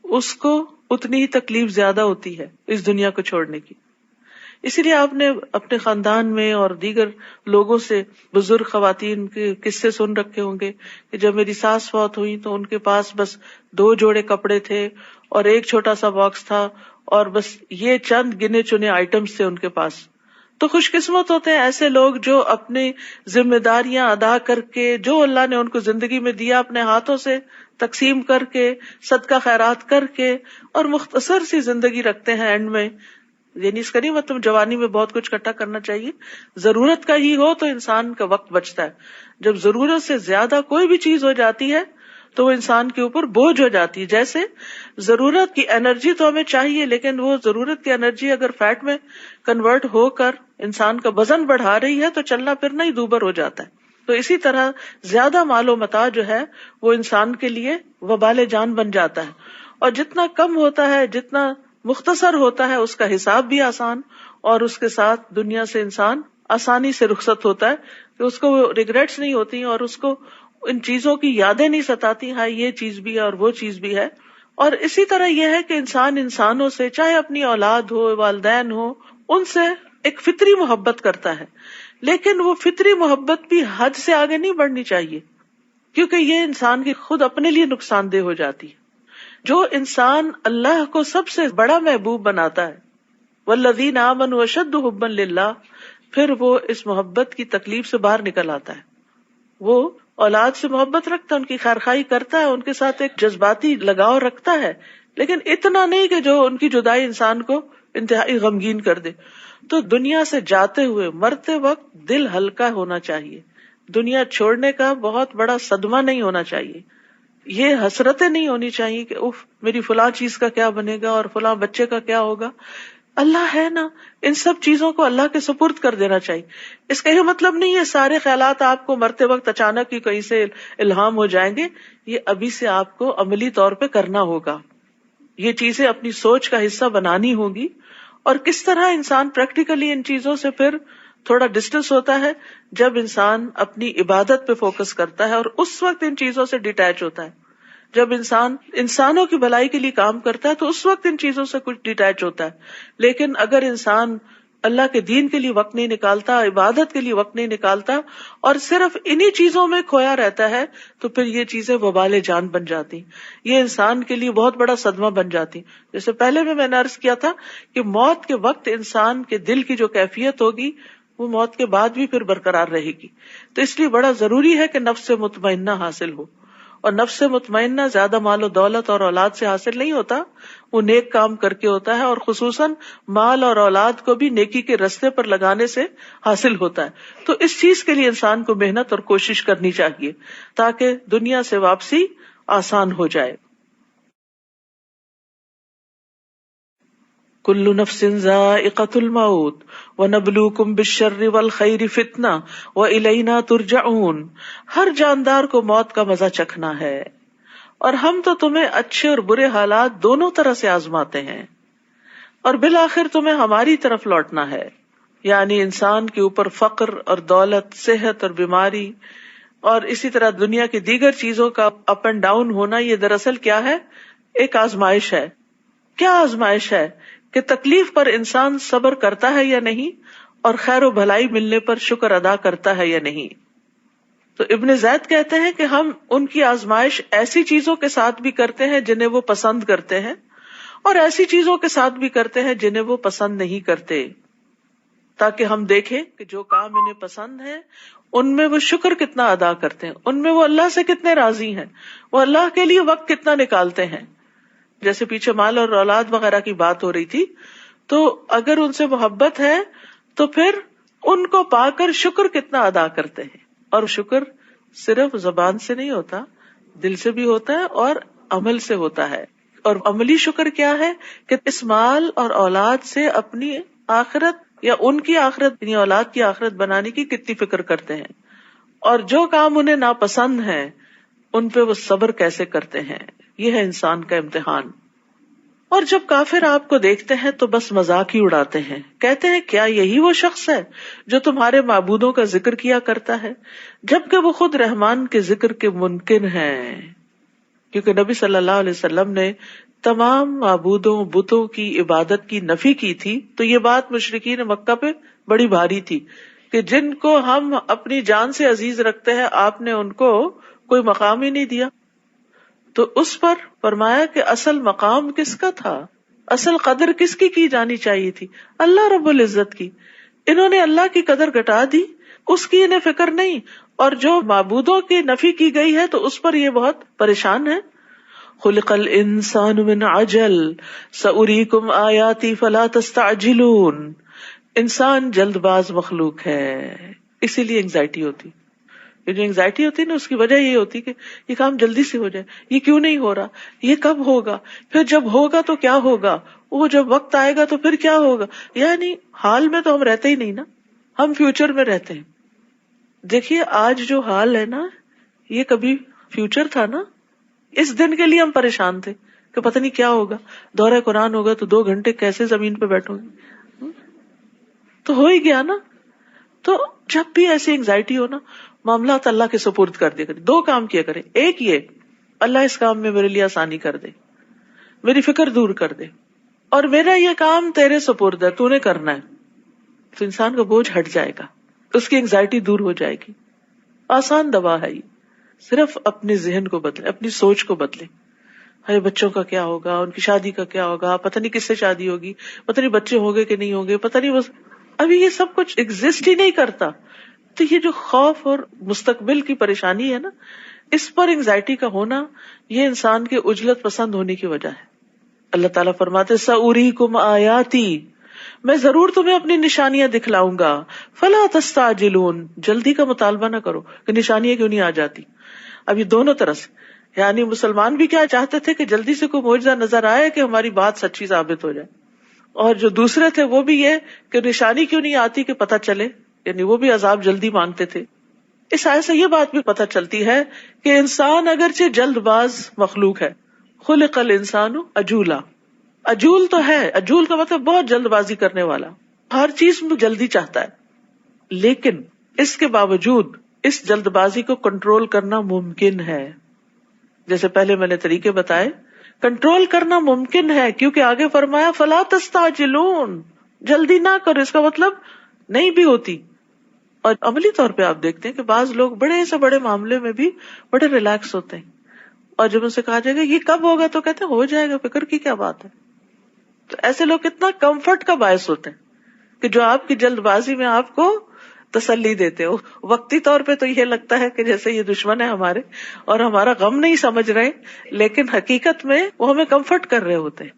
اس کو اتنی ہی تکلیف زیادہ ہوتی ہے اس دنیا کو چھوڑنے کی. اسی لیے آپ نے اپنے خاندان میں اور دیگر لوگوں سے، بزرگ خواتین کے قصے سن رکھے ہوں گے کہ جب میری ساس فوت ہوئی تو ان کے پاس بس 2 جوڑے کپڑے تھے اور ایک چھوٹا سا باکس تھا، اور بس یہ چند گنے چنے آئٹمز تھے ان کے پاس. تو خوش قسمت ہوتے ہیں ایسے لوگ جو اپنی ذمہ داریاں ادا کر کے، جو اللہ نے ان کو زندگی میں دیا، اپنے ہاتھوں سے تقسیم کر کے، صدقہ خیرات کر کے، اور مختصر سی زندگی رکھتے ہیں اینڈ میں. یعنی اس کا نہیں مطلب جوانی میں بہت کچھ اکٹھا کرنا چاہیے، ضرورت کا ہی ہو تو انسان کا وقت بچتا ہے. جب ضرورت سے زیادہ کوئی بھی چیز ہو جاتی ہے تو وہ انسان کے اوپر بوجھ ہو جاتی ہے. جیسے ضرورت کی انرجی تو ہمیں چاہیے، لیکن وہ ضرورت کی انرجی اگر فیٹ میں کنورٹ ہو کر انسان کا وزن بڑھا رہی ہے تو چلنا پھرنا ہی دوبر ہو جاتا ہے. تو اسی طرح زیادہ مال و متاع جو ہے وہ انسان کے لیے وبال جان بن جاتا ہے، اور جتنا کم ہوتا ہے، جتنا مختصر ہوتا ہے، اس کا حساب بھی آسان، اور اس کے ساتھ دنیا سے انسان آسانی سے رخصت ہوتا ہے کہ اس کو ریگریٹس نہیں ہوتی اور اس کو ان چیزوں کی یادیں نہیں ستاتی، ہاں یہ چیز بھی ہے اور وہ چیز بھی ہے. اور اسی طرح یہ ہے کہ انسان انسانوں سے، چاہے اپنی اولاد ہو، والدین ہو، ان سے ایک فطری محبت کرتا ہے، لیکن وہ فطری محبت بھی حد سے آگے نہیں بڑھنی چاہیے، کیونکہ یہ انسان کی خود اپنے لیے نقصان دہ ہو جاتی ہے. جو انسان اللہ کو سب سے بڑا محبوب بناتا ہے، والذین آمنوا اشد حبا للہ، پھر وہ اس محبت کی تکلیف سے باہر نکل آتا ہے. وہ اولاد سے محبت رکھتا ہے، ان کی خیرخواہی کرتا ہے، ان کے ساتھ ایک جذباتی لگاؤ رکھتا ہے، لیکن اتنا نہیں کہ جو ان کی جدائی انسان کو انتہائی غمگین کر دے. تو دنیا سے جاتے ہوئے مرتے وقت دل ہلکا ہونا چاہیے. دنیا چھوڑنے کا بہت بڑا صدمہ نہیں ہونا چاہیے. یہ حسرتیں نہیں ہونی چاہیے کہ اف میری فلاں چیز کا کیا بنے گا اور فلاں بچے کا کیا ہوگا. اللہ ہے نا، ان سب چیزوں کو اللہ کے سپرد کر دینا چاہیے. اس کا یہ مطلب نہیں ہے سارے خیالات آپ کو مرتے وقت اچانک ہی کہیں سے الہام ہو جائیں گے. یہ ابھی سے آپ کو عملی طور پہ کرنا ہوگا، یہ چیزیں اپنی سوچ کا حصہ بنانی ہوگی. اور کس طرح انسان پریکٹیکلی ان چیزوں سے پھر تھوڑا ڈسٹینس ہوتا ہے جب انسان اپنی عبادت پہ فوکس کرتا ہے، اور اس وقت ان چیزوں سے ڈیٹیچ ہوتا ہے. جب انسان انسانوں کی بھلائی کے لیے کام کرتا ہے تو اس وقت ان چیزوں سے کچھ ڈیٹیچ ہوتا ہے. لیکن اگر انسان اللہ کے دین کے لیے وقت نہیں نکالتا، عبادت کے لیے وقت نہیں نکالتا، اور صرف انہی چیزوں میں کھویا رہتا ہے، تو پھر یہ چیزیں وبال جان بن جاتی، یہ انسان کے لیے بہت بڑا صدمہ بن جاتی. جیسے پہلے میں نے عرض کیا تھا کہ موت کے وقت انسان کے دل کی جو کیفیت ہوگی وہ موت کے بعد بھی پھر برقرار رہے گی. تو اس لیے بڑا ضروری ہے کہ نفس مطمئنہ حاصل ہو، اور نفس مطمئنہ زیادہ مال و دولت اور اولاد سے حاصل نہیں ہوتا، وہ نیک کام کر کے ہوتا ہے، اور خصوصاً مال اور اولاد کو بھی نیکی کے رستے پر لگانے سے حاصل ہوتا ہے. تو اس چیز کے لیے انسان کو محنت اور کوشش کرنی چاہیے تاکہ دنیا سے واپسی آسان ہو جائے. کل نفس ذائقۃ الموت ونبلوکم بالشر والخیر فتنہ والینا ترجعون. ہر جاندار کو موت کا مزہ چکھنا ہے، اور ہم تو تمہیں اچھے اور برے حالات دونوں طرح سے آزماتے ہیں، اور بالآخر تمہیں ہماری طرف لوٹنا ہے. یعنی انسان کے اوپر فقر اور دولت، صحت اور بیماری، اور اسی طرح دنیا کی دیگر چیزوں کا اپ اینڈ ڈاؤن ہونا، یہ دراصل کیا ہے؟ ایک آزمائش ہے. کیا آزمائش ہے؟ کہ تکلیف پر انسان صبر کرتا ہے یا نہیں، اور خیر و بھلائی ملنے پر شکر ادا کرتا ہے یا نہیں. تو ابن زید کہتے ہیں کہ ہم ان کی آزمائش ایسی چیزوں کے ساتھ بھی کرتے ہیں جنہیں وہ پسند کرتے ہیں، اور ایسی چیزوں کے ساتھ بھی کرتے ہیں جنہیں وہ پسند نہیں کرتے، تاکہ ہم دیکھیں کہ جو کام انہیں پسند ہے ان میں وہ شکر کتنا ادا کرتے ہیں، ان میں وہ اللہ سے کتنے راضی ہیں، وہ اللہ کے لیے وقت کتنا نکالتے ہیں. جیسے پیچھے مال اور اولاد وغیرہ کی بات ہو رہی تھی، تو اگر ان سے محبت ہے تو پھر ان کو پا کر شکر کتنا ادا کرتے ہیں. اور شکر صرف زبان سے نہیں ہوتا، دل سے بھی ہوتا ہے اور عمل سے ہوتا ہے. اور عملی شکر کیا ہے؟ کہ اس مال اور اولاد سے اپنی آخرت یا ان کی آخرت، یعنی اولاد کی آخرت بنانے کی کتنی فکر کرتے ہیں، اور جو کام انہیں ناپسند ہیں ان پہ وہ صبر کیسے کرتے ہیں. یہ ہے انسان کا امتحان. اور جب کافر آپ کو دیکھتے ہیں تو بس مذاق ہی اڑاتے ہیں، کہتے ہیں کیا یہی وہ شخص ہے جو تمہارے معبودوں کا ذکر کیا کرتا ہے، جبکہ وہ خود رحمان کے ذکر کے منکر ہیں. کیونکہ نبی صلی اللہ علیہ وسلم نے تمام معبودوں، بتوں کی عبادت کی نفی کی تھی، تو یہ بات مشرکین مکہ پہ بڑی بھاری تھی کہ جن کو ہم اپنی جان سے عزیز رکھتے ہیں آپ نے ان کو کوئی مقام ہی نہیں دیا. تو اس پر فرمایا کہ اصل مقام کس کا تھا، اصل قدر کس کی جانی چاہیے تھی؟ اللہ رب العزت کی. انہوں نے اللہ کی قدر گھٹا دی، اس کی انہیں فکر نہیں، اور جو معبودوں کی نفی کی گئی ہے تو اس پر یہ بہت پریشان ہے. خلق الانسان من عجل سأریکم آیاتی فلا تستعجلون. انسان جلد باز مخلوق ہے، اسی لیے انگزائٹی ہوتی. یہ جو انگزائٹی ہوتی ہے نا، اس کی وجہ یہ ہوتی کہ یہ کام جلدی سے ہو جائے، یہ کیوں نہیں ہو رہا، یہ کب ہوگا، پھر جب ہوگا تو کیا ہوگا، وہ جب وقت آئے گا تو پھر کیا ہوگا. یعنی حال میں تو ہم رہتے ہی نہیں نا، ہم فیوچر میں رہتے ہیں. دیکھیے آج جو حال ہے نا، یہ کبھی فیوچر تھا نا. اس دن کے لیے ہم پریشان تھے کہ پتہ نہیں کیا ہوگا، دورہ قرآن ہوگا تو 2 گھنٹے کیسے زمین پہ بیٹھو گے، تو ہو ہی گیا نا. تو جب بھی ایسی انگزائٹی ہو نا، معاملات اللہ کے سپرد کر دیا کرے. 2 کام کیا کرے، ایک یہ اللہ اس کام میں میرے لیے آسانی کر دے، میری فکر دور کر دے، اور میرا یہ کام تیرے سپرد ہے، تو نے کرنا ہے. تو انسان کا بوجھ ہٹ جائے گا، اس کی انگزائٹی دور ہو جائے گی. آسان دوا ہے یہ. صرف اپنے ذہن کو بدلے، اپنی سوچ کو بدلے. ارے بچوں کا کیا ہوگا، ان کی شادی کا کیا ہوگا، پتہ نہیں کس سے شادی ہوگی، پتہ نہیں بچے ہوں گے کہ نہیں ہوں گے، پتہ نہیں، بس ابھی یہ سب کچھ ایگزسٹ ہی نہیں کرتا. تو یہ جو خوف اور مستقبل کی پریشانی ہے نا، اس پر انگزائٹی کا ہونا، یہ انسان کے عجلت پسند ہونے کی وجہ ہے. اللہ تعالیٰ فرماتے سأریکم آیاتی، میں ضرور تمہیں اپنی نشانیاں دکھلاؤں گا. فلا تستعجلون، جلدی کا مطالبہ نہ کرو کہ نشانیاں کیوں نہیں آ جاتی. اب یہ دونوں طرح سے، یعنی مسلمان بھی کیا چاہتے تھے کہ جلدی سے کوئی معجزہ نظر آئے کہ ہماری بات سچی ثابت ہو جائے، اور جو دوسرے تھے وہ بھی یہ کہ نشانی کیوں نہیں آتی کہ پتہ چلے، یعنی وہ بھی عذاب جلدی مانگتے تھے. اس آیت سے یہ بات بھی پتہ چلتی ہے کہ انسان اگرچہ جلد باز مخلوق ہے. خلق الانسان عجولا، عجول تو ہے، عجول کا مطلب بہت جلد بازی کرنے والا، ہر چیز میں جلدی چاہتا ہے. لیکن اس کے باوجود اس جلد بازی کو کنٹرول کرنا ممکن ہے. جیسے پہلے میں نے طریقے بتائے، کنٹرول کرنا ممکن ہے، کیونکہ آگے فرمایا فلا تستعجلون، جلدی نہ کرو. اس کا مطلب نہیں بھی ہوتی. اور عملی طور پہ آپ دیکھتے ہیں کہ بعض لوگ بڑے سے بڑے معاملے میں بھی بڑے ریلیکس ہوتے ہیں، اور جب ان سے کہا جائے گا یہ کب ہوگا تو کہتے ہیں ہو جائے گا، فکر کی کیا بات ہے. تو ایسے لوگ کتنا کمفرٹ کا باعث ہوتے ہیں کہ جو آپ کی جلد بازی میں آپ کو تسلی دیتے ہو. وقتی طور پہ تو یہ لگتا ہے کہ جیسے یہ دشمن ہے ہمارے اور ہمارا غم نہیں سمجھ رہے، لیکن حقیقت میں وہ ہمیں کمفرٹ کر رہے ہوتے ہیں.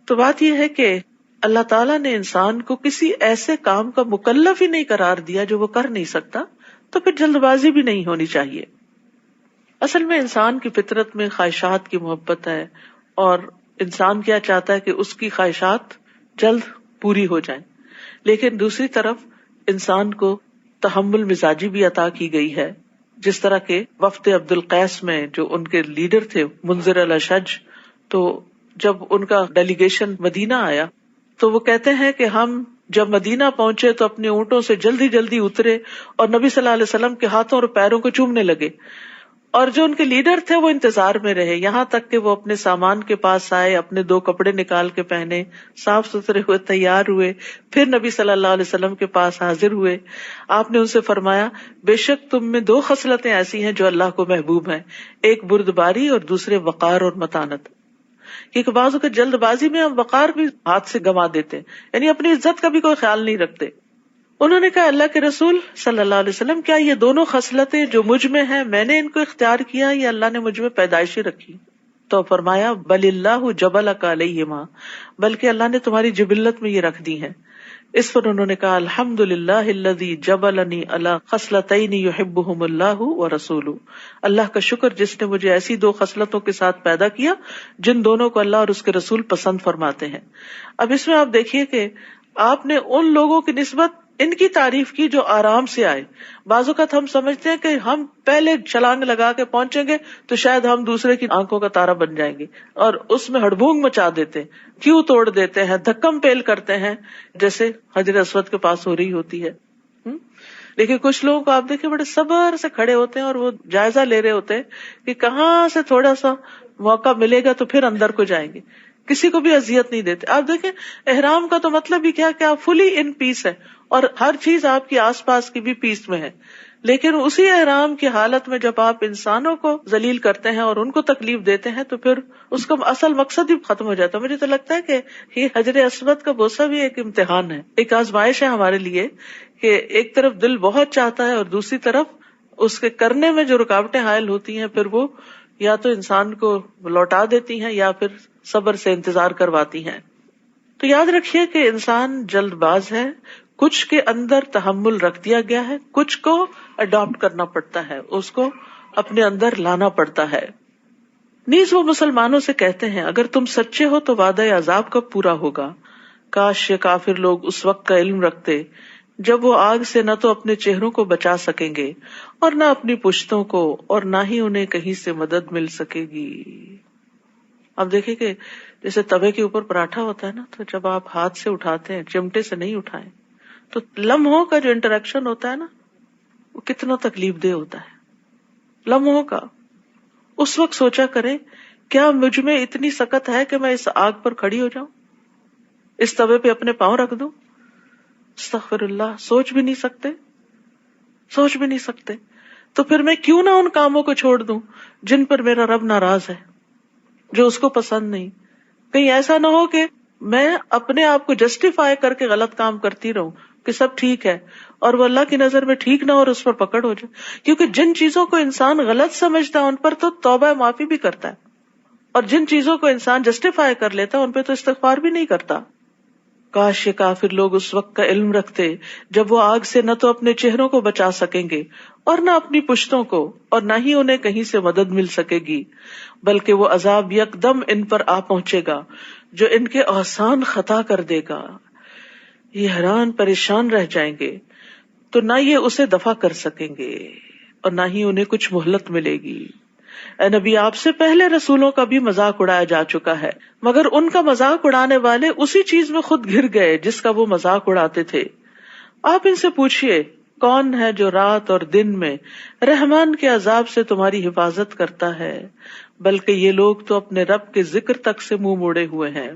تو بات یہ ہے کہ اللہ تعالیٰ نے انسان کو کسی ایسے کام کا مکلف ہی نہیں قرار دیا جو وہ کر نہیں سکتا، تو پھر جلد بازی بھی نہیں ہونی چاہیے. اصل میں انسان کی فطرت میں خواہشات کی محبت ہے، اور انسان کیا چاہتا ہے کہ اس کی خواہشات جلد پوری ہو جائیں. لیکن دوسری طرف انسان کو تحمل مزاجی بھی عطا کی گئی ہے، جس طرح کے وفد عبد القیس میں جو ان کے لیڈر تھے منذر الاشج، تو جب ان کا ڈیلیگیشن مدینہ آیا تو وہ کہتے ہیں کہ ہم جب مدینہ پہنچے تو اپنے اونٹوں سے جلدی جلدی اترے اور نبی صلی اللہ علیہ وسلم کے ہاتھوں اور پیروں کو چومنے لگے، اور جو ان کے لیڈر تھے وہ انتظار میں رہے یہاں تک کہ وہ اپنے سامان کے پاس آئے، اپنے 2 کپڑے نکال کے پہنے، صاف ستھرے ہوئے، تیار ہوئے، پھر نبی صلی اللہ علیہ وسلم کے پاس حاضر ہوئے. آپ نے ان سے فرمایا بے شک تم میں 2 خصلتیں ایسی ہیں جو اللہ کو محبوب ہیں، ایک بردباری اور دوسرے وقار اور متانت. کیونکہ بعض اوقات جلد بازی میں ہم وقار بھی ہاتھ سے گنوا دیتے ہیں، یعنی اپنی عزت کا بھی کوئی خیال نہیں رکھتے. انہوں نے کہا اللہ کے رسول صلی اللہ علیہ وسلم کیا یہ دونوں خصلتیں جو مجھ میں ہیں میں نے ان کو اختیار کیا یا اللہ نے مجھ میں پیدائشی رکھی؟ تو فرمایا بل اللہ جبلک علیہما، بلکہ اللہ نے تمہاری جبلت میں یہ رکھ دی ہیں. اس پر انہوں نے کہا الحمدللہ الذی جبلنی علی خصلتین یحبہم اللہ ورسولہ، اللہ کا شکر جس نے مجھے ایسی 2 خصلتوں کے ساتھ پیدا کیا جن دونوں کو اللہ اور اس کے رسول پسند فرماتے ہیں. اب اس میں آپ دیکھیے کہ آپ نے ان لوگوں کی نسبت ان کی تعریف کی جو آرام سے آئے. بعض اوقات ہم سمجھتے ہیں کہ ہم پہلے چھلانگ لگا کے پہنچیں گے تو شاید ہم دوسرے کی آنکھوں کا تارا بن جائیں گے، اور اس میں ہڑبونگ مچا دیتے ہیں، کیوں توڑ دیتے ہیں، دھکم پیل کرتے ہیں، جیسے حجر اسود کے پاس ہو رہی ہوتی ہے. لیکن کچھ لوگوں کو آپ دیکھیں بڑے صبر سے کھڑے ہوتے ہیں اور وہ جائزہ لے رہے ہوتے ہیں کہ کہاں سے تھوڑا سا موقع ملے گا تو پھر اندر کو جائیں گے، کسی کو بھی اذیت نہیں دیتے. آپ دیکھیں احرام کا تو مطلب ہی کیا کہ آپ فلی ان پیس ہے اور ہر چیز آپ کی آس پاس کی بھی پیس میں ہے. لیکن اسی احرام کی حالت میں جب آپ انسانوں کو ذلیل کرتے ہیں اور ان کو تکلیف دیتے ہیں تو پھر اس کا اصل مقصد ہی ختم ہو جاتا ہے. مجھے تو لگتا ہے کہ یہ حجر اسود کا بوسہ بھی ایک امتحان ہے، ایک آزمائش ہے ہمارے لیے کہ ایک طرف دل بہت چاہتا ہے اور دوسری طرف اس کے کرنے میں جو رکاوٹیں حائل ہوتی ہیں پھر وہ یا تو انسان کو لوٹا دیتی ہیں یا پھر صبر سے انتظار کرواتی ہیں. تو یاد رکھیے کہ انسان جلد باز ہے، کچھ کے اندر تحمل رکھ دیا گیا ہے، کچھ کو اڈاپٹ کرنا پڑتا ہے، اس کو اپنے اندر لانا پڑتا ہے. نیز وہ مسلمانوں سے کہتے ہیں اگر تم سچے ہو تو وعدہ عذاب کب پورا ہوگا؟ کاش یہ کافر لوگ اس وقت کا علم رکھتے جب وہ آگ سے نہ تو اپنے چہروں کو بچا سکیں گے اور نہ اپنی پشتوں کو، اور نہ ہی انہیں کہیں سے مدد مل سکے گی. اب دیکھیں کہ جیسے توے کے اوپر پراٹھا ہوتا ہے نا، تو جب آپ ہاتھ سے اٹھاتے ہیں، چمٹے سے نہیں اٹھائیں، تو لمحوں کا جو انٹریکشن ہوتا ہے نا وہ کتنا تکلیف دہ ہوتا ہے. لمحوں کا. اس وقت سوچا کریں کیا مجھ میں اتنی سکت ہے کہ میں اس آگ پر کھڑی ہو جاؤں، اس توے پہ اپنے پاؤں رکھ دوں؟ استغفر اللہ. سوچ بھی نہیں سکتے. تو پھر میں کیوں نہ ان کاموں کو چھوڑ دوں جن پر میرا رب ناراض ہے، جو اس کو پسند نہیں. کہیں ایسا نہ ہو کہ میں اپنے آپ کو جسٹیفائی کر کے غلط کام کرتی رہوں کہ سب ٹھیک ہے اور وہ اللہ کی نظر میں ٹھیک نہ ہو اور اس پر پکڑ ہو جائے. کیونکہ جن چیزوں کو انسان غلط سمجھتا ہے ان پر تو توبہ معافی بھی کرتا ہے، اور جن چیزوں کو انسان جسٹیفائی کر لیتا ہے ان پہ تو استغفار بھی نہیں کرتا. کاش یہ کافر لوگ اس وقت کا علم رکھتے جب وہ آگ سے نہ تو اپنے چہروں کو بچا سکیں گے اور نہ اپنی پشتوں کو، اور نہ ہی انہیں کہیں سے مدد مل سکے گی، بلکہ وہ عذاب یکدم ان پر آ پہنچے گا جو ان کے احسان خطا کر دے گا. یہ حیران پریشان رہ جائیں گے تو نہ یہ اسے دفع کر سکیں گے اور نہ ہی انہیں کچھ مہلت ملے گی. اے نبی آپ سے پہلے رسولوں کا بھی مذاق اڑایا جا چکا ہے، مگر ان کا مذاق اڑانے والے اسی چیز میں خود گر گئے جس کا وہ مذاق اڑاتے تھے. آپ ان سے پوچھئے کون ہے جو رات اور دن میں رحمان کے عذاب سے تمہاری حفاظت کرتا ہے، بلکہ یہ لوگ تو اپنے رب کے ذکر تک سے منہ موڑے ہوئے ہیں.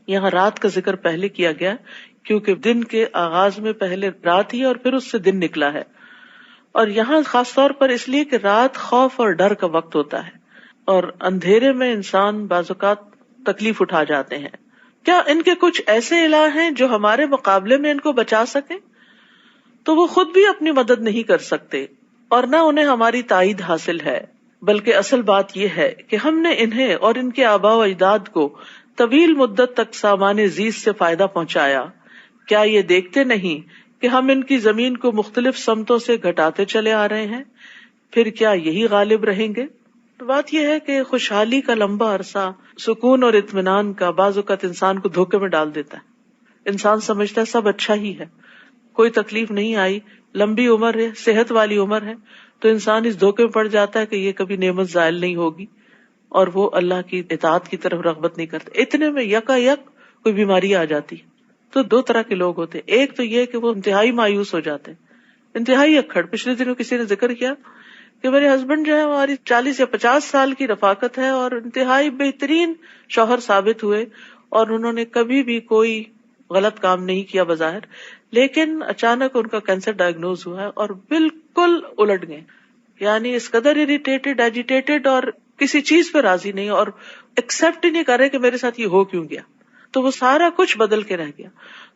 یہاں رات کا ذکر پہلے کیا گیا کیونکہ دن کے آغاز میں پہلے رات ہی اور پھر اس سے دن نکلا ہے، اور یہاں خاص طور پر اس لیے کہ رات خوف اور ڈر کا وقت ہوتا ہے اور اندھیرے میں انسان بعض اوقات تکلیف اٹھا جاتے ہیں. کیا ان کے کچھ ایسے الہ ہیں جو ہمارے مقابلے میں ان کو بچا سکیں؟ تو وہ خود بھی اپنی مدد نہیں کر سکتے اور نہ انہیں ہماری تائید حاصل ہے، بلکہ اصل بات یہ ہے کہ ہم نے انہیں اور ان کے آباء و اجداد کو طویل مدت تک سامان زیست سے فائدہ پہنچایا. کیا یہ دیکھتے نہیں کہ ہم ان کی زمین کو مختلف سمتوں سے گھٹاتے چلے آ رہے ہیں؟ پھر کیا یہی غالب رہیں گے؟ بات یہ ہے کہ خوشحالی کا لمبا عرصہ، سکون اور اطمینان کا بعض اوقات انسان کو دھوکے میں ڈال دیتا ہے. انسان سمجھتا ہے سب اچھا ہی ہے، کوئی تکلیف نہیں آئی، لمبی عمر ہے، صحت والی عمر ہے، تو انسان اس دھوکے میں پڑ جاتا ہے کہ یہ کبھی نعمت زائل نہیں ہوگی، اور وہ اللہ کی اطاعت کی طرف رغبت نہیں کرتا. اتنے میں یکا یک کوئی بیماری آ جاتی. تو دو طرح کے لوگ ہوتے ہیں، ایک تو یہ کہ وہ انتہائی مایوس ہو جاتے ہیں، انتہائی اکھڑ. پچھلے دنوں کسی نے ذکر کیا کہ میرے ہسبینڈ جو ہے ہماری 40 یا 50 سال کی رفاقت ہے اور انتہائی بہترین شوہر ثابت ہوئے، اور انہوں نے کبھی بھی کوئی غلط کام نہیں کیا بظاہر، لیکن اچانک ان کا کینسر ڈائگنوز ہوا ہے اور بالکل الٹ گئے. یعنی اس قدر اریٹیٹڈ، ایجیٹیٹڈ، اور کسی چیز پہ راضی نہیں اور ایکسپٹ ہی نہیں کر رہے کہ میرے ساتھ یہ ہو کیوں گیا. تو وہ سارا کچھ بدل کے رہ گیا.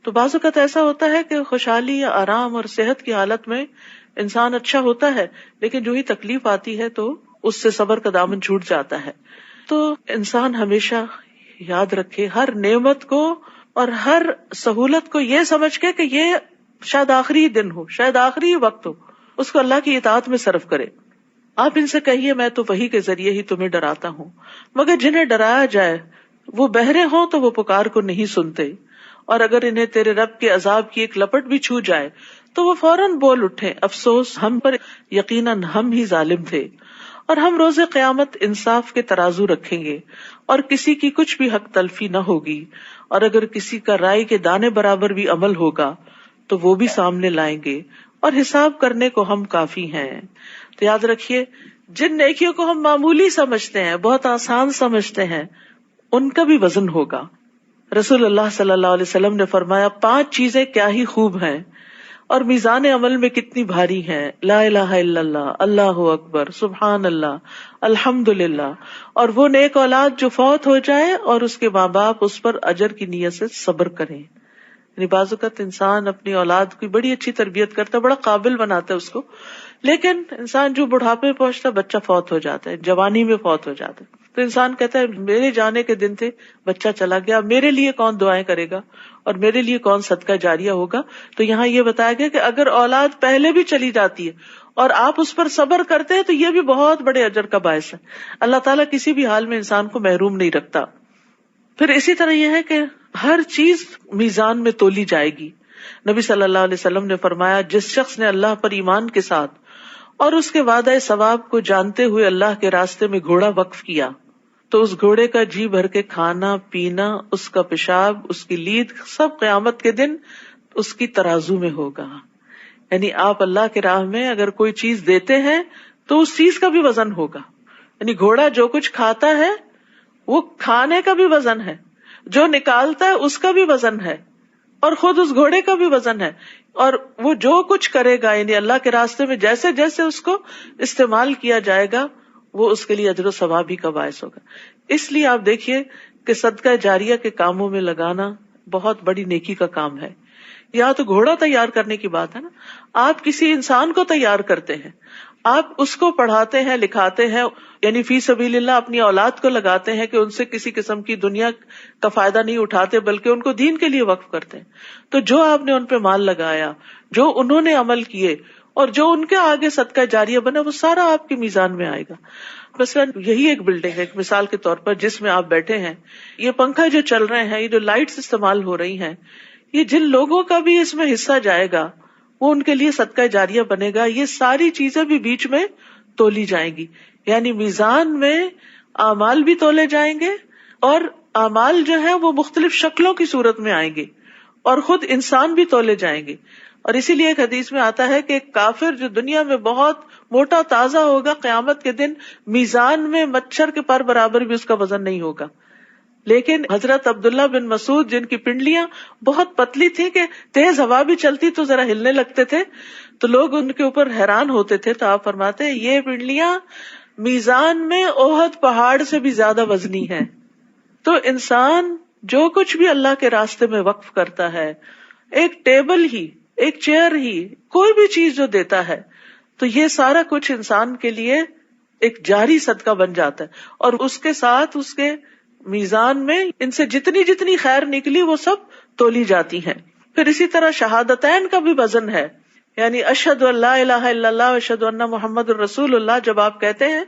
تو بعض اوقات ایسا ہوتا ہے کہ خوشحالی یا آرام اور صحت کی حالت میں انسان اچھا ہوتا ہے، لیکن جو ہی تکلیف آتی ہے تو اس سے صبر کا دامن چھوٹ جاتا ہے. تو انسان ہمیشہ یاد رکھے ہر نعمت کو اور ہر سہولت کو یہ سمجھ کے کہ یہ شاید آخری دن ہو، شاید آخری وقت ہو، اس کو اللہ کی اطاعت میں صرف کرے. آپ ان سے کہیے میں تو وحی کے ذریعے ہی تمہیں ڈراتا ہوں، مگر جنہیں ڈرایا جائے وہ بہرے ہوں تو وہ پکار کو نہیں سنتے، اور اگر انہیں تیرے رب کے عذاب کی ایک لپٹ بھی چھو جائے تو وہ فوراً بول اٹھے افسوس ہم پر، یقیناً ہم ہی ظالم تھے. اور ہم روز قیامت انصاف کے ترازو رکھیں گے اور کسی کی کچھ بھی حق تلفی نہ ہوگی، اور اگر کسی کا رائے کے دانے برابر بھی عمل ہوگا تو وہ بھی سامنے لائیں گے، اور حساب کرنے کو ہم کافی ہیں. تو یاد رکھیے جن نیکیوں کو ہم معمولی سمجھتے ہیں، بہت آسان سمجھتے ہیں، ان کا بھی وزن ہوگا. رسول اللہ صلی اللہ علیہ وسلم نے فرمایا 5 چیزیں کیا ہی خوب ہیں اور میزان عمل میں کتنی بھاری ہیں، لا الہ الا اللہ، اللہ اکبر، سبحان اللہ، الحمدللہ، اور وہ نیک اولاد جو فوت ہو جائے اور اس کے ماں باپ اس پر اجر کی نیت سے صبر کریں. یعنی بعض اوقات انسان اپنی اولاد کی بڑی اچھی تربیت کرتا ہے، بڑا قابل بناتا ہے اس کو، لیکن انسان جو بڑھاپے میں پہنچتا ہے بچہ فوت ہو جاتا ہے، جوانی میں فوت ہو جاتا ہے. تو انسان کہتا ہے میرے جانے کے دن تھے، بچہ چلا گیا، میرے لیے کون دعائیں کرے گا اور میرے لیے کون صدقہ جاریہ ہوگا. تو یہاں یہ بتایا گیا کہ اگر اولاد پہلے بھی چلی جاتی ہے اور آپ اس پر صبر کرتے ہیں تو یہ بھی بہت بڑے اجر کا باعث ہے. اللہ تعالیٰ کسی بھی حال میں انسان کو محروم نہیں رکھتا. پھر اسی طرح یہ ہے کہ ہر چیز میزان میں تولی جائے گی. نبی صلی اللہ علیہ وسلم نے فرمایا جس شخص نے اللہ پر ایمان کے ساتھ اور اس کے وعدہ ثواب کو جانتے ہوئے اللہ کے راستے میں گھوڑا وقف کیا تو اس گھوڑے کا جی بھر کے کھانا پینا، اس کا پیشاب، اس کی لید، سب قیامت کے دن اس کی ترازو میں ہوگا. یعنی آپ اللہ کے راہ میں اگر کوئی چیز دیتے ہیں تو اس چیز کا بھی وزن ہوگا. یعنی گھوڑا جو کچھ کھاتا ہے وہ کھانے کا بھی وزن ہے، جو نکالتا ہے اس کا بھی وزن ہے، اور خود اس گھوڑے کا بھی وزن ہے. اور وہ جو کچھ کرے گا یعنی اللہ کے راستے میں جیسے جیسے اس کو استعمال کیا جائے گا وہ اس کے لیے اجر و ثواب ہی کا باعث ہوگا. اس لیے آپ دیکھیے کہ صدقہ جاریہ کے کاموں میں لگانا بہت بڑی نیکی کا کام ہے. یا تو گھوڑا تیار کرنے کی بات ہے نا، آپ کسی انسان کو تیار کرتے ہیں، آپ اس کو پڑھاتے ہیں، لکھاتے ہیں، یعنی فی سبیل اللہ اپنی اولاد کو لگاتے ہیں کہ ان سے کسی قسم کی دنیا کا فائدہ نہیں اٹھاتے بلکہ ان کو دین کے لیے وقف کرتے ہیں. تو جو آپ نے ان پہ مال لگایا، جو انہوں نے عمل کیے اور جو ان کے آگے صدقہ جاریہ بنا، وہ سارا آپ کے میزان میں آئے گا. مثلا یہی ایک بلڈنگ ہے، ایک مثال کے طور پر جس میں آپ بیٹھے ہیں، یہ پنکھا جو چل رہے ہیں، یہ جو لائٹس استعمال ہو رہی ہیں، یہ جن لوگوں کا بھی اس میں حصہ جائے گا وہ ان کے لیے صدقہ جاریہ بنے گا. یہ ساری چیزیں بھی بیچ میں تولی جائیں گی. یعنی میزان میں اعمال بھی تولے جائیں گے اور اعمال جو ہے وہ مختلف شکلوں کی صورت میں آئیں گے اور خود انسان بھی تولے جائیں گے. اور اسی لیے ایک حدیث میں آتا ہے کہ ایک کافر جو دنیا میں بہت موٹا تازہ ہوگا، قیامت کے دن میزان میں مچھر کے پر برابر بھی اس کا وزن نہیں ہوگا. لیکن حضرت عبداللہ بن مسعود جن کی پنڈلیاں بہت پتلی تھی کہ تیز ہوا بھی چلتی تو ذرا ہلنے لگتے تھے تو لوگ ان کے اوپر حیران ہوتے تھے. تو آپ فرماتے ہیں یہ پنڈلیاں میزان میں احد پہاڑ سے بھی زیادہ وزنی ہیں. تو انسان جو کچھ بھی اللہ کے راستے میں وقف کرتا ہے، ایک ٹیبل ہی، ایک چیئر ہی، کوئی بھی چیز جو دیتا ہے تو یہ سارا کچھ انسان کے لیے ایک جاری صدقہ بن جاتا ہے، اور اس کے ساتھ اس کے میزان میں ان سے جتنی جتنی خیر نکلی وہ سب تولی جاتی ہیں. پھر اسی طرح شہادتین کا بھی وزن ہے، یعنی اشہد ان لا الہ الا اللہ اشہد ان محمد الرسول اللہ جب آپ کہتے ہیں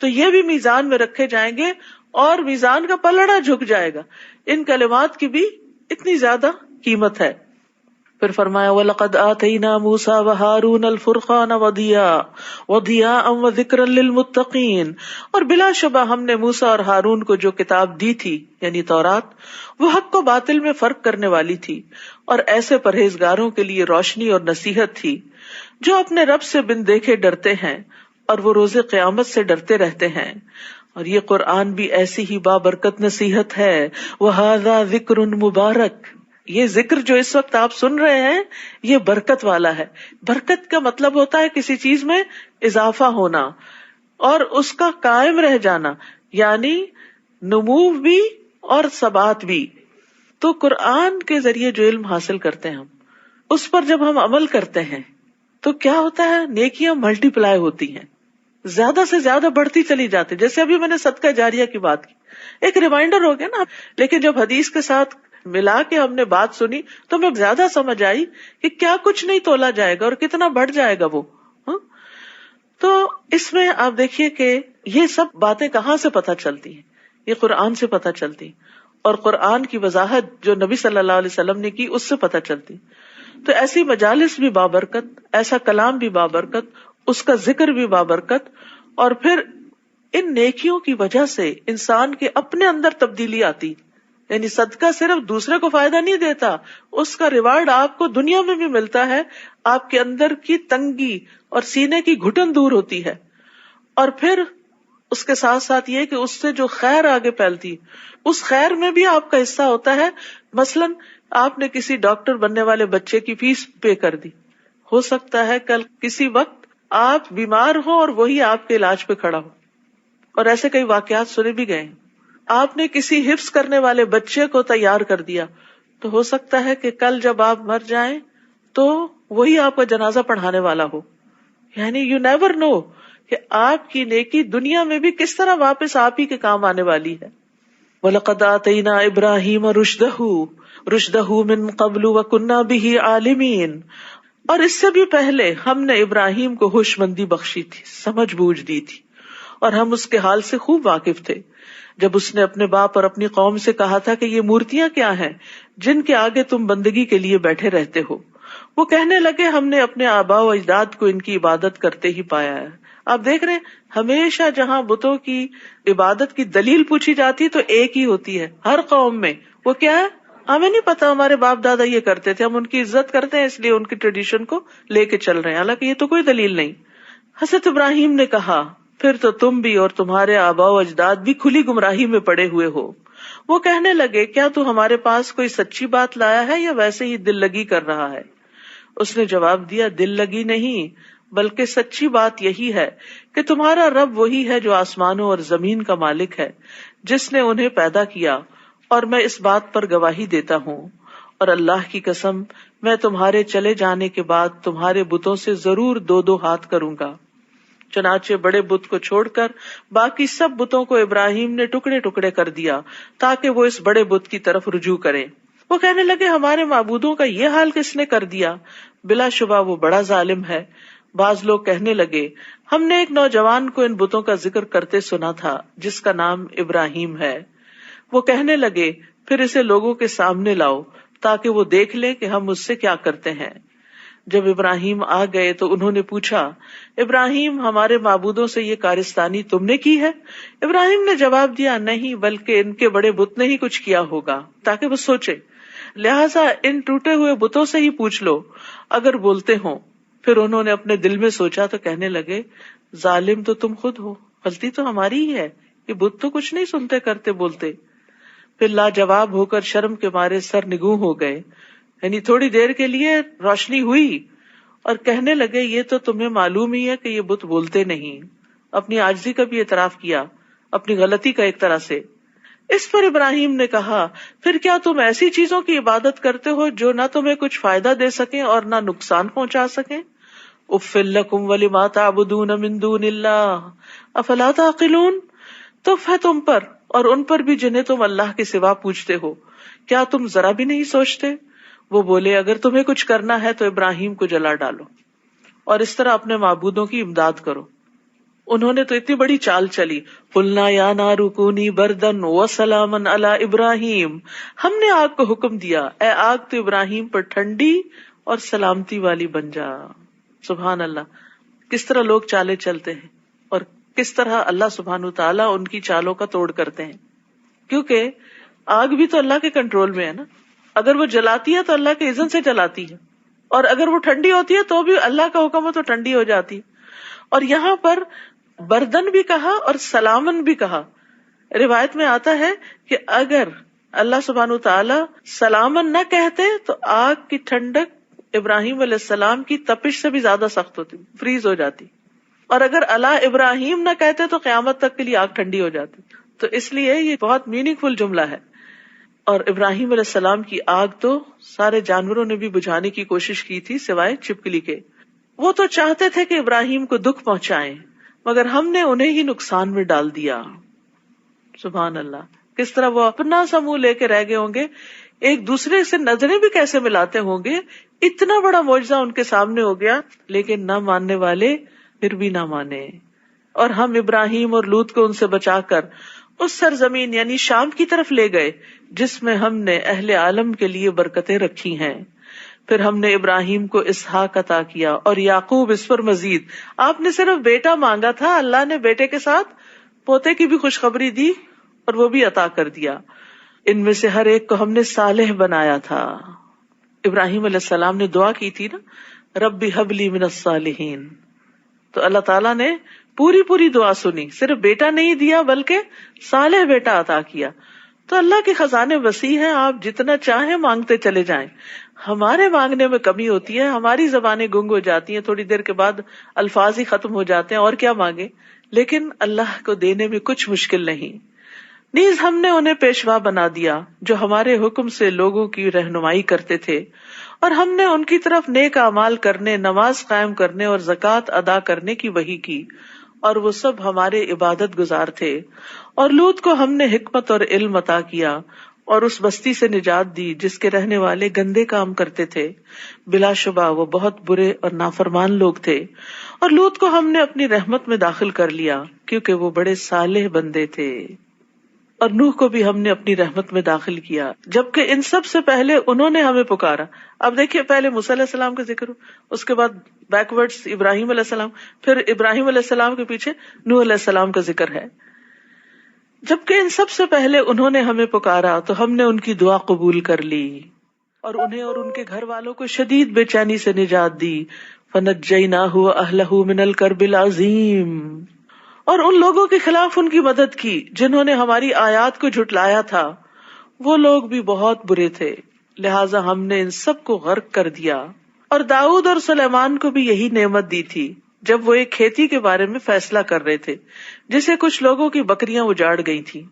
تو یہ بھی میزان میں رکھے جائیں گے اور میزان کا پلڑا جھک جائے گا. ان کلمات کی بھی اتنی زیادہ قیمت ہے. پھر فرمایا وَلَقَدْ آتَيْنَا مُوسَى وَهَارُونَ الْفُرْقَانَ وَضِيَاءً وَذِكْرًا لِلْمُتَّقِينَ، اور بلا شبہ ہم نے موسیٰ اور ہارون کو جو کتاب دی تھی یعنی تورات، وہ حق و باطل میں فرق کرنے والی تھی اور ایسے پرہیزگاروں کے لیے روشنی اور نصیحت تھی جو اپنے رب سے بن دیکھے ڈرتے ہیں اور وہ روز قیامت سے ڈرتے رہتے ہیں. اور یہ قرآن بھی ایسی ہی بابرکت نصیحت ہے. وَهَذَا ذِكْرٌ مُبَارَک، یہ ذکر جو اس وقت آپ سن رہے ہیں یہ برکت والا ہے. برکت کا مطلب ہوتا ہے کسی چیز میں اضافہ ہونا اور اس کا قائم رہ جانا، یعنی نمو بھی اور ثبات بھی. تو قرآن کے ذریعے جو علم حاصل کرتے ہیں ہم، اس پر جب ہم عمل کرتے ہیں تو کیا ہوتا ہے، نیکیاں ملٹی پلائی ہوتی ہیں، زیادہ سے زیادہ بڑھتی چلی جاتی. جیسے ابھی میں نے صدقہ جاریہ کی بات کی، ایک ریمائنڈر ہو گیا نا، لیکن جب حدیث کے ساتھ ملا کے ہم نے بات سنی تو ہمیں زیادہ سمجھ آئی کہ کیا کچھ نہیں تولا جائے گا اور کتنا بڑھ جائے گا وہ. تو اس میں آپ دیکھیے کہ یہ سب باتیں کہاں سے پتہ چلتی ہیں، یہ قرآن سے پتہ چلتی، اور قرآن کی وضاحت جو نبی صلی اللہ علیہ وسلم نے کی اس سے پتہ چلتی. تو ایسی مجالس بھی بابرکت، ایسا کلام بھی بابرکت، اس کا ذکر بھی بابرکت. اور پھر ان نیکیوں کی وجہ سے انسان کے اپنے اندر تبدیلی آتی، یعنی صدقہ صرف دوسرے کو فائدہ نہیں دیتا، اس کا ریوارڈ آپ کو دنیا میں بھی ملتا ہے. آپ کے اندر کی تنگی اور سینے کی گھٹن دور ہوتی ہے، اور پھر اس کے ساتھ ساتھ یہ کہ اس سے جو خیر آگے پھیلتی، اس خیر میں بھی آپ کا حصہ ہوتا ہے. مثلاً آپ نے کسی ڈاکٹر بننے والے بچے کی فیس پے کر دی، ہو سکتا ہے کل کسی وقت آپ بیمار ہو اور وہی آپ کے علاج پہ کھڑا ہو، اور ایسے کئی واقعات سنے بھی گئے. آپ نے کسی حفظ کرنے والے بچے کو تیار کر دیا تو ہو سکتا ہے کہ کل جب آپ مر جائیں تو وہی آپ کا جنازہ پڑھانے والا ہو. یعنی یو نیور نو کہ آپ کی نیکی دنیا میں بھی کس طرح واپس آپ ہی کے کام آنے والی ہے. وَلَقَدْ آتَيْنَا إِبْرَاهِيمَ رُشْدَهُ مِن قَبْلُ وَكُنَّا بِهِ عَالِمِينَ، اور اس سے بھی پہلے ہم نے ابراہیم کو ہوش مندی بخشی تھی، سمجھ بوجھ دی تھی، اور ہم اس کے حال سے خوب واقف تھے جب اس نے اپنے باپ اور اپنی قوم سے کہا تھا کہ یہ مورتیاں کیا ہیں جن کے آگے تم بندگی کے لیے بیٹھے رہتے ہو. وہ کہنے لگے ہم نے اپنے آباء و اجداد کو ان کی عبادت کرتے ہی پایا ہے. آپ دیکھ رہے ہیں ہمیشہ جہاں بتوں کی عبادت کی دلیل پوچھی جاتی تو ایک ہی ہوتی ہے ہر قوم میں. وہ کیا ہے، ہمیں نہیں پتا، ہمارے باپ دادا یہ کرتے تھے، ہم ان کی عزت کرتے ہیں اس لیے ان کی ٹریڈیشن کو لے کے چل رہے ہیں، حالانکہ یہ تو کوئی دلیل نہیں. حضرت ابراہیم نے کہا پھر تو تم بھی اور تمہارے آباء و اجداد بھی کھلی گمراہی میں پڑے ہوئے ہو. وہ کہنے لگے کیا تو ہمارے پاس کوئی سچی بات لایا ہے یا ویسے ہی دل لگی کر رہا ہے؟ اس نے جواب دیا دل لگی نہیں بلکہ سچی بات یہی ہے کہ تمہارا رب وہی ہے جو آسمانوں اور زمین کا مالک ہے، جس نے انہیں پیدا کیا، اور میں اس بات پر گواہی دیتا ہوں، اور اللہ کی قسم میں تمہارے چلے جانے کے بعد تمہارے بتوں سے ضرور دو دو ہاتھ کروں گا. چنانچہ بڑے بت کو چھوڑ کر باقی سب بتوں کو ابراہیم نے ٹکڑے ٹکڑے کر دیا تاکہ وہ اس بڑے بت کی طرف رجوع کریں. وہ کہنے لگے ہمارے معبودوں کا یہ حال کس نے کر دیا؟ بلا شبہ وہ بڑا ظالم ہے. بعض لوگ کہنے لگے ہم نے ایک نوجوان کو ان بتوں کا ذکر کرتے سنا تھا جس کا نام ابراہیم ہے. وہ کہنے لگے پھر اسے لوگوں کے سامنے لاؤ تاکہ وہ دیکھ لیں کہ ہم اس سے کیا کرتے ہیں. جب ابراہیم آ گئے تو انہوں نے پوچھا ابراہیم ہمارے معبودوں سے یہ کارستانی تم نے کی ہے؟ ابراہیم نے جواب دیا نہیں بلکہ ان کے بڑے بت نے ہی کچھ کیا ہوگا تاکہ وہ سوچے، لہٰذا ان ٹوٹے ہوئے بتوں سے ہی پوچھ لو اگر بولتے ہوں. پھر انہوں نے اپنے دل میں سوچا تو کہنے لگے ظالم تو تم خود ہو، غلطی تو ہماری ہی ہے، یہ بت تو کچھ نہیں سنتے کرتے بولتے. پھر لاجواب ہو کر شرم کے مارے سر نگوں ہو گئے، یعنی تھوڑی دیر کے لیے روشنی ہوئی، اور کہنے لگے یہ تو تمہیں معلوم ہی ہے کہ یہ بت بولتے نہیں. اپنی عاجزی کا بھی اعتراف کیا، اپنی غلطی کا ایک طرح سے. اس پر ابراہیم نے کہا پھر کیا تم ایسی چیزوں کی عبادت کرتے ہو جو نہ تمہیں کچھ فائدہ دے سکیں اور نہ نقصان پہنچا سکیں؟ اف لکم ولما تعبدون من دون اللہ افلا تعقلون، تف ہے تم پر اور ان پر بھی جنہیں تم اللہ کے سوا پوجتے ہو، کیا تم ذرا بھی نہیں سوچتے؟ وہ بولے اگر تمہیں کچھ کرنا ہے تو ابراہیم کو جلا ڈالو اور اس طرح اپنے معبودوں کی امداد کرو۔ انہوں نے تو اتنی بڑی چال چلی، قلنا یا نار کونی بردن وسلاما علی ابراہیم، ہم نے آگ کو حکم دیا اے آگ تو ابراہیم پر ٹھنڈی اور سلامتی والی بن جا۔ سبحان اللہ، کس طرح لوگ چالیں چلتے ہیں اور کس طرح اللہ سبحانہ تعالیٰ ان کی چالوں کا توڑ کرتے ہیں، کیونکہ آگ بھی تو اللہ کے کنٹرول میں ہے نا، اگر وہ جلاتی ہے تو اللہ کے اذن سے جلاتی ہے، اور اگر وہ ٹھنڈی ہوتی ہے تو بھی اللہ کا حکم ہو تو ٹھنڈی ہو جاتی۔ اور یہاں پر بردن بھی کہا اور سلامن بھی کہا۔ روایت میں آتا ہے کہ اگر اللہ سبحانہ تعالیٰ سلامن نہ کہتے تو آگ کی ٹھنڈک ابراہیم علیہ السلام کی تپش سے بھی زیادہ سخت ہوتی، فریز ہو جاتی، اور اگر اللہ ابراہیم نہ کہتے تو قیامت تک کے لیے آگ ٹھنڈی ہو جاتی۔ تو اس لیے یہ بہت میننگ فل جملہ ہے۔ اور ابراہیم علیہ السلام کی آگ تو سارے جانوروں نے بھی بجھانے کی کوشش کی تھی سوائے چھپکلی کے۔ وہ تو چاہتے تھے کہ ابراہیم کو دکھ پہنچائیں، مگر ہم نے انہیں ہی نقصان میں ڈال دیا۔ سبحان اللہ، کس طرح وہ اپنا سا منہ لے کے رہ گئے ہوں گے، ایک دوسرے سے نظریں بھی کیسے ملاتے ہوں گے، اتنا بڑا معجزہ ان کے سامنے ہو گیا، لیکن نہ ماننے والے پھر بھی نہ مانے۔ اور ہم ابراہیم اور لوط کو ان سے بچا کر اس سرزمین یعنی شام کی طرف لے گئے جس میں ہم نے اہل عالم کے لیے برکتیں رکھی ہیں۔ پھر ہم نے ابراہیم کو اسحاق عطا کیا اور یعقوب اس پر مزید۔ آپ نے صرف بیٹا مانگا تھا، اللہ نے بیٹے کے ساتھ پوتے کی بھی خوشخبری دی اور وہ بھی عطا کر دیا۔ ان میں سے ہر ایک کو ہم نے صالح بنایا تھا۔ ابراہیم علیہ السلام نے دعا کی تھی نا، رب ہب لی من الصالحین، تو اللہ تعالیٰ نے پوری دعا سنی، صرف بیٹا نہیں دیا بلکہ صالح بیٹا عطا کیا۔ تو اللہ کے خزانے وسیع ہیں، آپ جتنا چاہیں مانگتے چلے جائیں۔ ہمارے مانگنے میں کمی ہوتی ہے، ہماری زبانیں گنگ ہو جاتی ہیں، تھوڑی دیر کے بعد الفاظ ہی ختم ہو جاتے ہیں، اور کیا مانگے، لیکن اللہ کو دینے میں کچھ مشکل نہیں۔ نیز ہم نے انہیں پیشوا بنا دیا جو ہمارے حکم سے لوگوں کی رہنمائی کرتے تھے، اور ہم نے ان کی طرف نیک اعمال کرنے، نماز قائم کرنے اور زکوٰۃ ادا کرنے کی وحی کی، اور وہ سب ہمارے عبادت گزار تھے۔ اور لوط کو ہم نے حکمت اور علم عطا کیا اور اس بستی سے نجات دی جس کے رہنے والے گندے کام کرتے تھے، بلا شبہ وہ بہت برے اور نافرمان لوگ تھے۔ اور لوط کو ہم نے اپنی رحمت میں داخل کر لیا کیونکہ وہ بڑے صالح بندے تھے۔ اور نوح کو بھی ہم نے اپنی رحمت میں داخل کیا، جبکہ ان سب سے پہلے انہوں نے ہمیں پکارا۔ اب دیکھیے، پہلے موسیٰ علیہ السلام کا ذکر، اس کے بعد بیکورڈز ابراہیم علیہ السلام، پھر ابراہیم علیہ السلام کے پیچھے نوح علیہ السلام کا ذکر ہے۔ جبکہ ان سب سے پہلے انہوں نے ہمیں پکارا تو ہم نے ان کی دعا قبول کر لی اور انہیں اور ان کے گھر والوں کو شدید بے چینی سے نجات دی۔ فنجیناہ واہلہ من الکرب العظیم، اور ان لوگوں کے خلاف ان کی مدد کی جنہوں نے ہماری آیات کو جھٹلایا تھا، وہ لوگ بھی بہت برے تھے، لہٰذا ہم نے ان سب کو غرق کر دیا۔ اور داؤد اور سلیمان کو بھی یہی نعمت دی تھی جب وہ ایک کھیتی کے بارے میں فیصلہ کر رہے تھے جسے کچھ لوگوں کی بکریاں اجاڑ گئی تھی،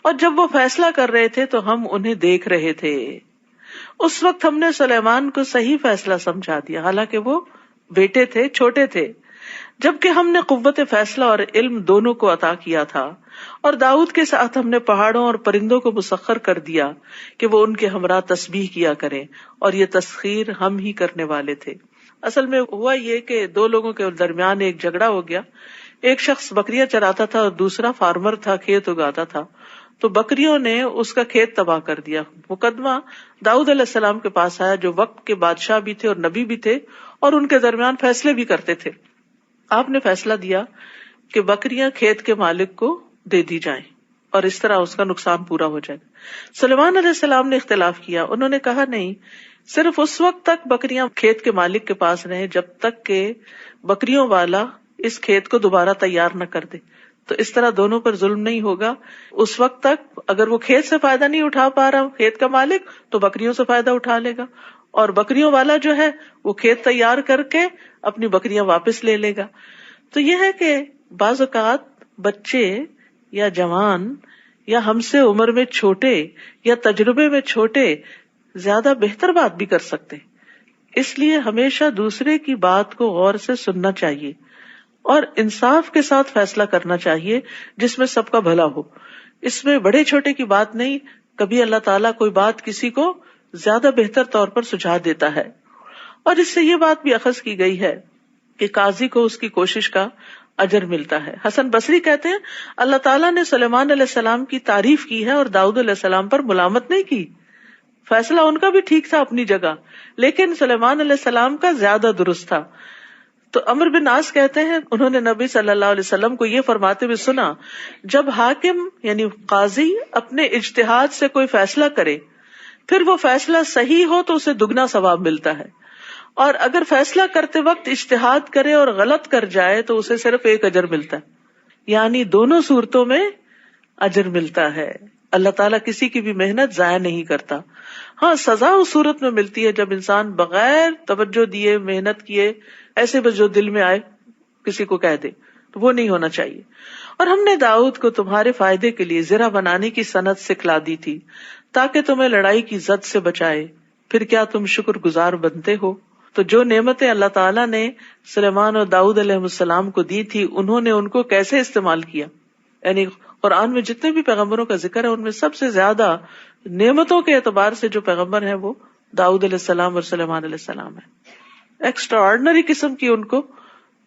اور جب وہ فیصلہ کر رہے تھے تو ہم انہیں دیکھ رہے تھے۔ اس وقت ہم نے سلیمان کو صحیح فیصلہ سمجھا دیا، حالانکہ وہ بیٹے تھے، چھوٹے تھے، جبکہ ہم نے قوت فیصلہ اور علم دونوں کو عطا کیا تھا۔ اور داؤد کے ساتھ ہم نے پہاڑوں اور پرندوں کو مسخر کر دیا کہ وہ ان کے ہمراہ تسبیح کیا کریں، اور یہ تسخیر ہم ہی کرنے والے تھے۔ اصل میں ہوا یہ کہ دو لوگوں کے درمیان ایک جھگڑا ہو گیا، ایک شخص بکریاں چراتا تھا اور دوسرا فارمر تھا، کھیت اگاتا تھا، تو بکریوں نے اس کا کھیت تباہ کر دیا۔ مقدمہ داؤد علیہ السلام کے پاس آیا جو وقت کے بادشاہ بھی تھے اور نبی بھی تھے اور ان کے درمیان فیصلے بھی کرتے تھے۔ آپ نے فیصلہ دیا کہ بکریاں کھیت کے مالک کو دے دی جائیں اور اس طرح اس کا نقصان پورا ہو جائے گا۔ سلیمان علیہ السلام نے اختلاف کیا، انہوں نے کہا نہیں، صرف اس وقت تک بکریاں کھیت کے مالک کے پاس رہیں جب تک کہ بکریوں والا اس کھیت کو دوبارہ تیار نہ کر دے، تو اس طرح دونوں پر ظلم نہیں ہوگا۔ اس وقت تک اگر وہ کھیت سے فائدہ نہیں اٹھا پا رہا کھیت کا مالک، تو بکریوں سے فائدہ اٹھا لے گا، اور بکریوں والا جو ہے وہ کھیت تیار کر کے اپنی بکریاں واپس لے لے گا۔ تو یہ ہے کہ بعض اوقات بچے یا جوان یا ہم سے عمر میں چھوٹے یا تجربے میں چھوٹے زیادہ بہتر بات بھی کر سکتے. اس لیے ہمیشہ دوسرے کی بات کو غور سے سننا چاہیے اور انصاف کے ساتھ فیصلہ کرنا چاہیے جس میں سب کا بھلا ہو. اس میں بڑے چھوٹے کی بات نہیں. کبھی اللہ تعالیٰ کوئی بات کسی کو زیادہ بہتر طور پر سجھا دیتا ہے. اور اس سے یہ بات بھی اخذ کی گئی ہے کہ قاضی کو اس کی کوشش کا اجر ملتا ہے. حسن بصری کہتے ہیں اللہ تعالیٰ نے سلیمان علیہ السلام کی تعریف کی ہے اور داؤد علیہ السلام پر ملامت نہیں کی. فیصلہ ان کا بھی ٹھیک تھا اپنی جگہ، لیکن سلیمان علیہ السلام کا زیادہ درست تھا. تو عمرو بن عاص کہتے ہیں انہوں نے نبی صلی اللہ علیہ وسلم کو یہ فرماتے ہوئے سنا، جب حاکم یعنی قاضی اپنے اجتہاد سے کوئی فیصلہ کرے پھر وہ فیصلہ صحیح ہو تو اسے دگنا ثواب ملتا ہے، اور اگر فیصلہ کرتے وقت اجتہاد کرے اور غلط کر جائے تو اسے صرف ایک اجر ملتا ہے. یعنی دونوں صورتوں میں اجر ملتا ہے. اللہ تعالیٰ کسی کی بھی محنت ضائع نہیں کرتا. ہاں سزا اس صورت میں ملتی ہے جب انسان بغیر توجہ دیے محنت کیے ایسے بس جو دل میں آئے کسی کو کہہ دے، تو وہ نہیں ہونا چاہیے. اور ہم نے داؤد کو تمہارے فائدے کے لیے زرہ بنانے کی صنعت سکھلا دی تھی تاکہ تمہیں لڑائی کی زد سے بچائے. پھر کیا تم شکر گزار بنتے ہو؟ تو جو نعمتیں اللہ تعالیٰ نے سلیمان اور داؤد علیہ السلام کو دی تھی انہوں نے ان کو کیسے استعمال کیا. یعنی قرآن میں جتنے بھی پیغمبروں کا ذکر ہے ان میں سب سے زیادہ نعمتوں کے اعتبار سے جو پیغمبر ہیں وہ داؤد علیہ السلام اور سلیمان علیہ السلام ہیں. ایکسٹرا آرڈنری قسم کی ان کو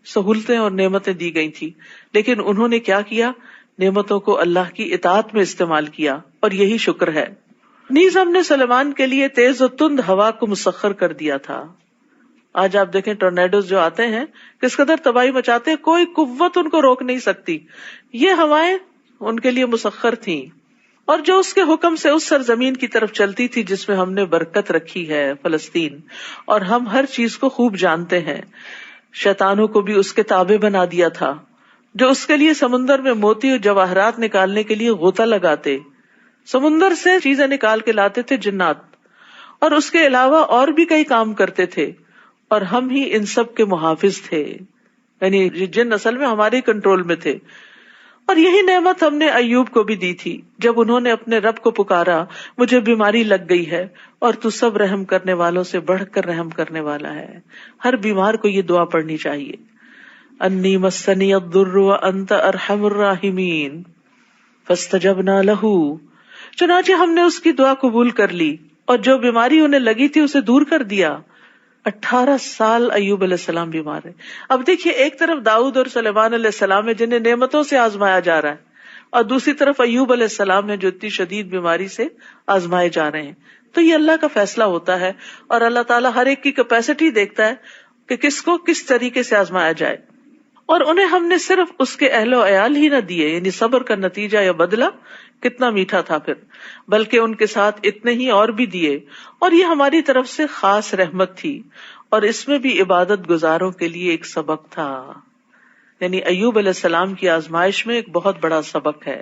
سہولتیں اور نعمتیں دی گئی تھی، لیکن انہوں نے کیا کیا؟ نعمتوں کو اللہ کی اطاعت میں استعمال کیا، اور یہی شکر ہے. نیز ہم نے سلیمان کے لیے تیز و تند ہوا کو مسخر کر دیا تھا. آج آپ دیکھیں ٹورنیڈوز جو آتے ہیں کس قدر تباہی مچاتے ہیں، کوئی قوت ان کو روک نہیں سکتی. یہ ہوائیں ان کے لیے مسخر تھیں، اور جو اس کے حکم سے اس سرزمین کی طرف چلتی تھی جس میں ہم نے برکت رکھی ہے، فلسطین، اور ہم ہر چیز کو خوب جانتے ہیں. شیطانوں کو بھی اس کے تابع بنا دیا تھا جو اس کے لیے سمندر میں موتی اور جواہرات نکالنے کے لیے غوطہ لگاتے، سمندر سے چیزیں نکال کے لاتے تھے جنات، اور اس کے علاوہ اور بھی کئی کام کرتے تھے، اور ہم ہی ان سب کے محافظ تھے. یعنی جن اصل میں ہمارے کنٹرول میں تھے. اور یہی نعمت ہم نے ایوب کو بھی دی تھی جب انہوں نے اپنے رب کو پکارا، مجھے بیماری لگ گئی ہے اور تو سب رحم کرنے والوں سے بڑھ کر رحم کرنے والا ہے. ہر بیمار کو یہ دعا پڑھنی چاہیے، انی مسنی الضر وانت ارحم الراحمین فاستجبنا لہ. چنانچہ ہم نے اس کی دعا قبول کر لی اور جو بیماری انہیں لگی تھی اسے دور کر دیا. 18 سال ایوب علیہ السلام بیمار ہے. اب دیکھیے ایک طرف داؤد اور سلیمان علیہ السلام ہے جنہیں نعمتوں سے آزمایا جا رہا ہے، اور دوسری طرف ایوب علیہ السلام ہے جو اتنی شدید بیماری سے آزمائے جا رہے ہیں. تو یہ اللہ کا فیصلہ ہوتا ہے، اور اللہ تعالیٰ ہر ایک کی کیپیسٹی دیکھتا ہے کہ کس کو کس طریقے سے آزمایا جائے. اور انہیں ہم نے صرف اس کے اہل و عیال ہی نہ دیے، یعنی صبر کا نتیجہ یا بدلہ کتنا میٹھا تھا پھر، بلکہ ان کے ساتھ اتنے ہی اور بھی دیے. اور یہ ہماری طرف سے خاص رحمت تھی، اور اس میں بھی عبادت گزاروں کے لیے ایک سبق تھا. یعنی ایوب علیہ السلام کی آزمائش میں ایک بہت بڑا سبق ہے،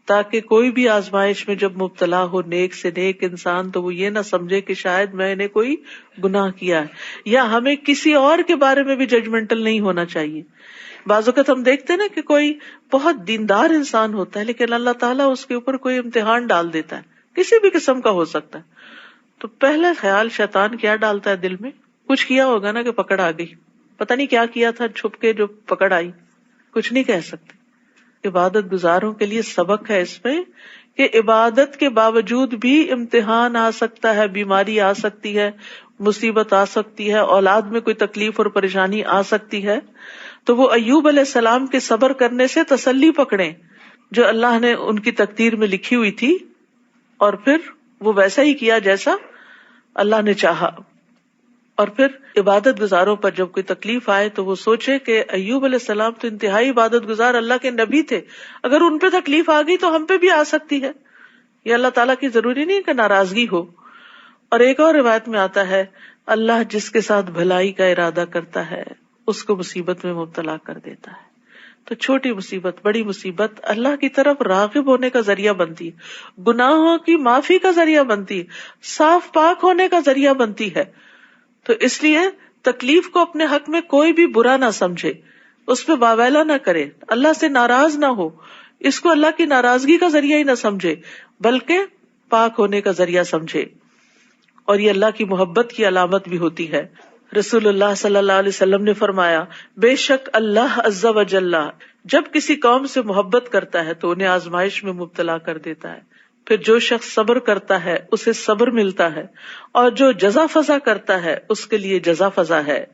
تاکہ کوئی بھی آزمائش میں جب مبتلا ہو نیک سے نیک انسان تو وہ یہ نہ سمجھے کہ شاید میں نے کوئی گناہ کیا ہے، یا ہمیں کسی اور کے بارے میں بھی ججمنٹل نہیں ہونا چاہیے. بعض اوقات ہم دیکھتے ہیں نا کہ کوئی بہت دیندار انسان ہوتا ہے لیکن اللہ تعالیٰ اس کے اوپر کوئی امتحان ڈال دیتا ہے، کسی بھی قسم کا ہو سکتا ہے. تو پہلا خیال شیطان کیا ڈالتا ہے دل میں؟ کچھ کیا ہوگا نا کہ پکڑ آ گئی، پتہ نہیں کیا کیا تھا چھپ کے جو پکڑ آئی. کچھ نہیں کہہ سکتے. عبادت گزاروں کے لیے سبق ہے اس میں کہ عبادت کے باوجود بھی امتحان آ سکتا ہے، بیماری آ سکتی ہے، مصیبت آ سکتی ہے، اولاد میں کوئی تکلیف اور پریشانی آ سکتی ہے. تو وہ ایوب علیہ السلام کے صبر کرنے سے تسلی پکڑیں جو اللہ نے ان کی تقدیر میں لکھی ہوئی تھی، اور پھر وہ ویسا ہی کیا جیسا اللہ نے چاہا. اور پھر عبادت گزاروں پر جب کوئی تکلیف آئے تو وہ سوچے کہ ایوب علیہ السلام تو انتہائی عبادت گزار اللہ کے نبی تھے، اگر ان پہ تکلیف آ گئی تو ہم پہ بھی آ سکتی ہے. یہ اللہ تعالیٰ کی ضروری نہیں کہ ناراضگی ہو. اور ایک اور روایت میں آتا ہے اللہ جس کے ساتھ بھلائی کا ارادہ کرتا ہے اس کو مصیبت میں مبتلا کر دیتا ہے. تو چھوٹی مصیبت بڑی مصیبت اللہ کی طرف راغب ہونے کا ذریعہ بنتی ہے، گناہوں کی معافی کا ذریعہ بنتی ہے، صاف پاک ہونے کا ذریعہ بنتی ہے. تو اس لیے تکلیف کو اپنے حق میں کوئی بھی برا نہ سمجھے، اس پہ باویلا نہ کرے، اللہ سے ناراض نہ ہو، اس کو اللہ کی ناراضگی کا ذریعہ ہی نہ سمجھے بلکہ پاک ہونے کا ذریعہ سمجھے، اور یہ اللہ کی محبت کی علامت بھی ہوتی ہے۔ رسول اللہ صلی اللہ علیہ وسلم نے فرمایا، بے شک اللہ عز و جل جب کسی قوم سے محبت کرتا ہے تو انہیں آزمائش میں مبتلا کر دیتا ہے، پھر جو شخص صبر کرتا ہے اسے صبر ملتا ہے، اور جو جزا فضا کرتا ہے اس کے لیے جزا فضا ہے۔